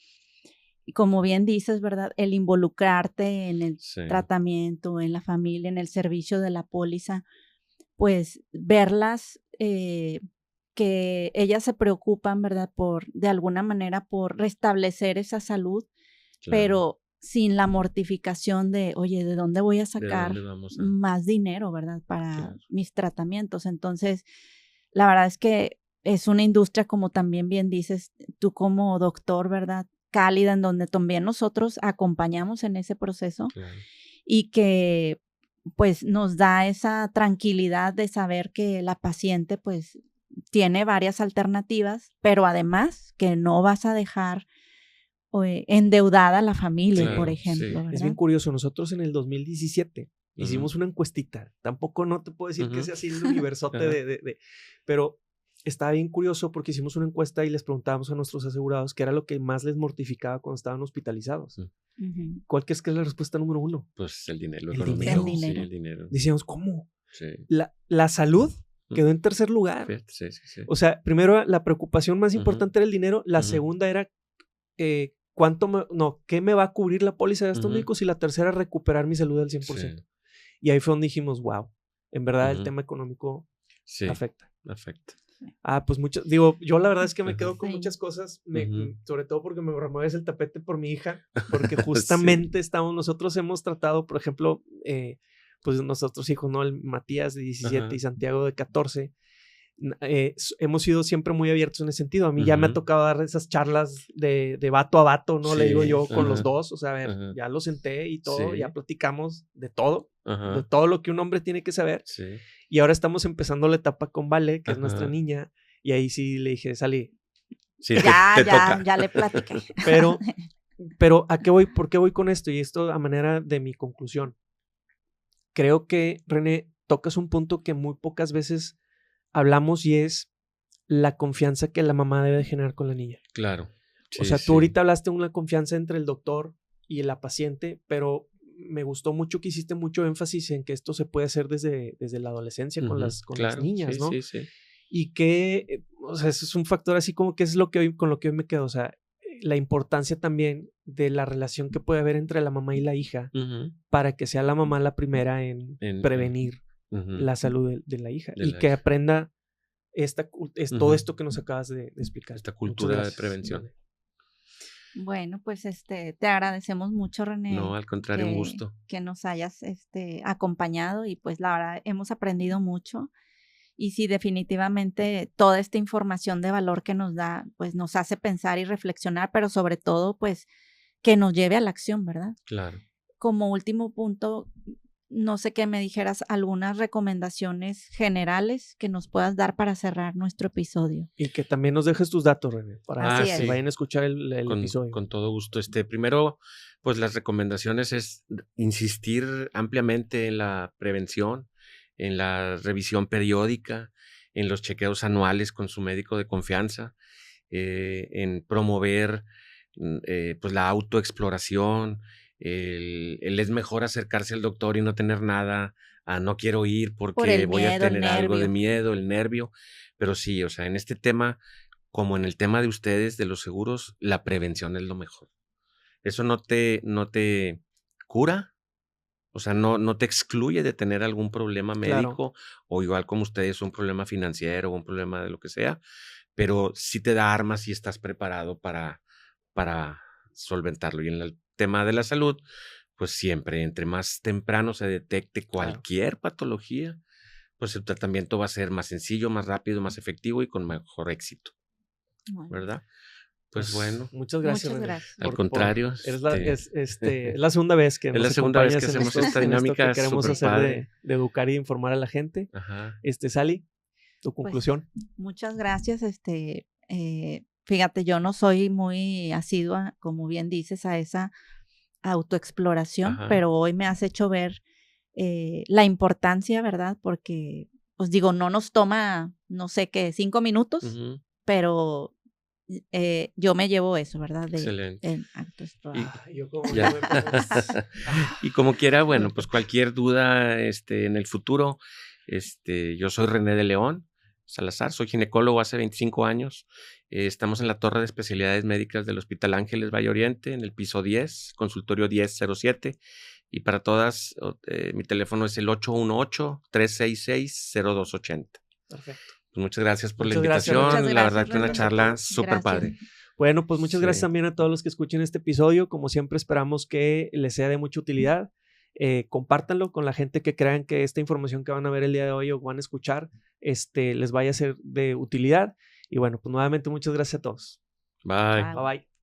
[SPEAKER 2] como bien dices, ¿verdad? El involucrarte en el
[SPEAKER 3] Sí,
[SPEAKER 2] tratamiento, en la familia, en el servicio de la póliza, pues verlas que ellas se preocupan, ¿verdad? De alguna manera, por restablecer esa salud,
[SPEAKER 3] claro.
[SPEAKER 2] pero sin la mortificación de, oye, ¿de dónde voy a
[SPEAKER 3] ¿De
[SPEAKER 2] sacar
[SPEAKER 3] dónde vamos a?
[SPEAKER 2] más dinero, ¿verdad? Para
[SPEAKER 3] Claro.
[SPEAKER 2] mis tratamientos. Entonces, la verdad es que es una industria, como también bien dices, tú como doctor, ¿verdad? Cálida, en donde también nosotros acompañamos en ese proceso
[SPEAKER 3] Claro.
[SPEAKER 2] y que pues nos da esa tranquilidad de saber que la paciente pues tiene varias alternativas, pero además que no vas a dejar endeudada a la familia, por
[SPEAKER 3] Claro,
[SPEAKER 2] ejemplo,
[SPEAKER 3] sí.
[SPEAKER 1] Es bien
[SPEAKER 2] ¿verdad?
[SPEAKER 1] curioso. Nosotros en el 2017
[SPEAKER 3] Ujú.
[SPEAKER 1] hicimos una encuestita. Tampoco no te puedo decir que
[SPEAKER 3] Ujú.
[SPEAKER 1] sea así el universote
[SPEAKER 3] Ajá.
[SPEAKER 1] pero estaba bien curioso porque hicimos una encuesta y les preguntábamos a nuestros asegurados qué era lo que más les mortificaba cuando estaban hospitalizados.
[SPEAKER 2] Ujú.
[SPEAKER 1] ¿Cuál crees que es la respuesta número 1?
[SPEAKER 3] Pues el dinero, lo
[SPEAKER 1] El
[SPEAKER 3] económico.
[SPEAKER 1] dinero.
[SPEAKER 2] El
[SPEAKER 3] Sí,
[SPEAKER 2] dinero.
[SPEAKER 3] el dinero.
[SPEAKER 1] Decíamos, ¿cómo?
[SPEAKER 3] Sí.
[SPEAKER 1] La salud quedó en tercer lugar.
[SPEAKER 3] Fíjate, sí, sí, sí.
[SPEAKER 1] O sea, primero la preocupación más
[SPEAKER 3] Ujú.
[SPEAKER 1] importante era el dinero, la
[SPEAKER 3] Ujú.
[SPEAKER 1] segunda era ¿qué me va a cubrir la póliza de gastos
[SPEAKER 3] Ujú.
[SPEAKER 1] médicos? Y la tercera, recuperar mi salud al 100%.
[SPEAKER 3] Sí.
[SPEAKER 1] Y ahí fue donde dijimos, wow, en verdad el
[SPEAKER 3] Ujú.
[SPEAKER 1] tema económico
[SPEAKER 3] Sí,
[SPEAKER 1] afecta.
[SPEAKER 3] afecta.
[SPEAKER 1] Pues digo, yo la verdad es que me
[SPEAKER 3] Ajá.
[SPEAKER 1] quedo con
[SPEAKER 2] Sí.
[SPEAKER 1] muchas cosas,
[SPEAKER 3] Ujú.
[SPEAKER 1] sobre todo porque me remueves el tapete por mi hija, porque
[SPEAKER 3] Sí.
[SPEAKER 1] justamente nosotros hemos tratado, por ejemplo, pues nuestros hijos, ¿no? El Matías de 17
[SPEAKER 3] Ajá.
[SPEAKER 1] y Santiago de 14. Hemos sido siempre muy abiertos en ese sentido. A mí ya me ha
[SPEAKER 3] Ujú.
[SPEAKER 1] tocado dar esas charlas de vato a vato, ¿no? Le digo
[SPEAKER 3] Sí,
[SPEAKER 1] yo con los
[SPEAKER 3] ajá,
[SPEAKER 1] dos, o sea, a ver,
[SPEAKER 3] ajá.
[SPEAKER 1] ya lo senté y todo, ya
[SPEAKER 3] Sí,
[SPEAKER 1] platicamos de
[SPEAKER 3] ajá,
[SPEAKER 1] todo lo que un hombre tiene que saber.
[SPEAKER 3] sí,
[SPEAKER 1] Y ahora estamos empezando la etapa con Vale, que es nuestra
[SPEAKER 3] ajá.
[SPEAKER 1] niña, y ahí sí le dije, Sally,
[SPEAKER 3] Sí,
[SPEAKER 2] Ya,
[SPEAKER 3] te
[SPEAKER 2] ya,
[SPEAKER 3] toca.
[SPEAKER 2] ya le platiqué.
[SPEAKER 1] pero ¿a qué voy? ¿Por qué voy con esto? Y esto a manera de mi conclusión. Creo que, René, tocas un punto que muy pocas veces hablamos y es la confianza que la mamá debe de generar con la niña.
[SPEAKER 3] Claro.
[SPEAKER 1] O
[SPEAKER 3] Sí,
[SPEAKER 1] sea, tú
[SPEAKER 3] sí.
[SPEAKER 1] ahorita hablaste de una confianza entre el doctor y la paciente, pero me gustó mucho que hiciste mucho énfasis en que esto se puede hacer desde la adolescencia con
[SPEAKER 3] Ujú,
[SPEAKER 1] las
[SPEAKER 3] claro,
[SPEAKER 1] niñas,
[SPEAKER 3] sí,
[SPEAKER 1] ¿no?
[SPEAKER 3] sí, sí.
[SPEAKER 1] Y que, o sea, eso es un factor así como que es con lo que hoy me quedo, o sea, la importancia también de la relación que puede haber entre la mamá y la hija
[SPEAKER 3] Ujú.
[SPEAKER 1] para que sea la mamá la primera en
[SPEAKER 3] En
[SPEAKER 1] prevenir
[SPEAKER 3] ujú,
[SPEAKER 1] la salud de la hija
[SPEAKER 3] de
[SPEAKER 1] y
[SPEAKER 3] la
[SPEAKER 1] que
[SPEAKER 3] hija.
[SPEAKER 1] aprenda todo
[SPEAKER 3] Ujú.
[SPEAKER 1] esto que nos acabas de explicar.
[SPEAKER 3] Esta
[SPEAKER 1] Muchas
[SPEAKER 3] cultura de
[SPEAKER 1] gracias,
[SPEAKER 3] prevención.
[SPEAKER 1] René.
[SPEAKER 2] Bueno, pues te agradecemos mucho,
[SPEAKER 3] No,
[SPEAKER 2] René,
[SPEAKER 3] al contrario, un gusto.
[SPEAKER 2] que nos hayas acompañado y pues la verdad hemos aprendido mucho. Y sí, definitivamente toda esta información de valor que nos da, pues nos hace pensar y reflexionar, pero sobre todo, pues que nos lleve a la acción, ¿verdad?
[SPEAKER 3] Claro.
[SPEAKER 2] Como último punto, no sé qué me dijeras, algunas recomendaciones generales que nos puedas dar para cerrar nuestro episodio.
[SPEAKER 1] Y que también nos dejes tus datos, René, para
[SPEAKER 2] Así
[SPEAKER 1] que
[SPEAKER 2] es.
[SPEAKER 1] vayan a escuchar el episodio.
[SPEAKER 3] Con todo gusto. Primero, pues las recomendaciones es insistir ampliamente en la prevención, en la revisión periódica, en los chequeos anuales con su médico de confianza, en promover pues la autoexploración, el es mejor acercarse al doctor y no tener nada, a no quiero ir
[SPEAKER 2] Por
[SPEAKER 3] porque
[SPEAKER 2] el
[SPEAKER 3] voy a
[SPEAKER 2] miedo, el
[SPEAKER 3] tener algo de
[SPEAKER 2] nervio.
[SPEAKER 3] miedo, el nervio, Pero sí, o sea, en este tema, como en el tema de ustedes, de los seguros, la prevención es lo mejor. Eso no te cura, o sea, no te excluye de tener algún problema
[SPEAKER 1] Claro.
[SPEAKER 3] médico o igual como ustedes, un problema financiero o un problema de lo que sea, pero sí te da armas y estás preparado para solventarlo. Y en el tema de la salud, pues siempre, entre más temprano se detecte
[SPEAKER 1] Claro.
[SPEAKER 3] cualquier patología, pues el tratamiento va a ser más sencillo, más rápido, más efectivo y con mejor éxito,
[SPEAKER 2] Bueno,
[SPEAKER 3] ¿verdad? Pues bueno,
[SPEAKER 1] Muchas gracias,
[SPEAKER 2] muchas
[SPEAKER 1] René.
[SPEAKER 2] gracias.
[SPEAKER 3] al contrario,
[SPEAKER 1] Es la segunda vez que
[SPEAKER 3] es
[SPEAKER 1] nos
[SPEAKER 3] la segunda vez
[SPEAKER 1] acompañas
[SPEAKER 3] que
[SPEAKER 1] en
[SPEAKER 3] hacemos
[SPEAKER 1] esto,
[SPEAKER 3] esta
[SPEAKER 1] en esto
[SPEAKER 3] dinámica
[SPEAKER 1] que queremos
[SPEAKER 3] súper
[SPEAKER 1] hacer
[SPEAKER 3] padre.
[SPEAKER 1] de educar y informar a la gente.
[SPEAKER 3] Ajá.
[SPEAKER 1] Sally, tu
[SPEAKER 2] Pues,
[SPEAKER 1] conclusión.
[SPEAKER 2] muchas gracias. Fíjate, yo no soy muy asidua, como bien dices, a esa autoexploración,
[SPEAKER 3] Ajá.
[SPEAKER 2] pero hoy me has hecho ver la importancia, ¿verdad? Porque, pues digo, no nos toma, no sé qué, 5 minutos,
[SPEAKER 3] Ujú.
[SPEAKER 2] pero yo me llevo eso, ¿verdad? De
[SPEAKER 3] Excelente.
[SPEAKER 2] el autoexplorar.
[SPEAKER 1] Yo como
[SPEAKER 3] Ya.
[SPEAKER 1] yo me pongo-
[SPEAKER 3] Y como quiera, bueno, pues cualquier duda en el futuro, yo soy René de León Salazar, soy ginecólogo hace 25 años. Estamos en la Torre de Especialidades Médicas del Hospital Ángeles Valle Oriente, en el piso 10, consultorio 1007. Y para todas, mi teléfono es el 818-366-0280.
[SPEAKER 1] Perfecto.
[SPEAKER 3] Pues muchas gracias por la
[SPEAKER 1] Muchas gracias,
[SPEAKER 3] invitación.
[SPEAKER 2] René.
[SPEAKER 3] La
[SPEAKER 2] Muchas
[SPEAKER 3] verdad
[SPEAKER 2] gracias,
[SPEAKER 3] que una
[SPEAKER 2] René.
[SPEAKER 3] charla súper
[SPEAKER 2] Gracias.
[SPEAKER 3] padre.
[SPEAKER 1] Bueno, pues muchas gracias
[SPEAKER 3] Sí.
[SPEAKER 1] también a todos los que escuchen este episodio. Como siempre, esperamos que les sea de mucha utilidad. Compártanlo con la gente que crean que esta información que van a ver el día de hoy o van a escuchar les vaya a ser de utilidad. Y bueno, pues nuevamente muchas gracias a todos.
[SPEAKER 3] Bye.
[SPEAKER 2] Bye.
[SPEAKER 1] Bye bye.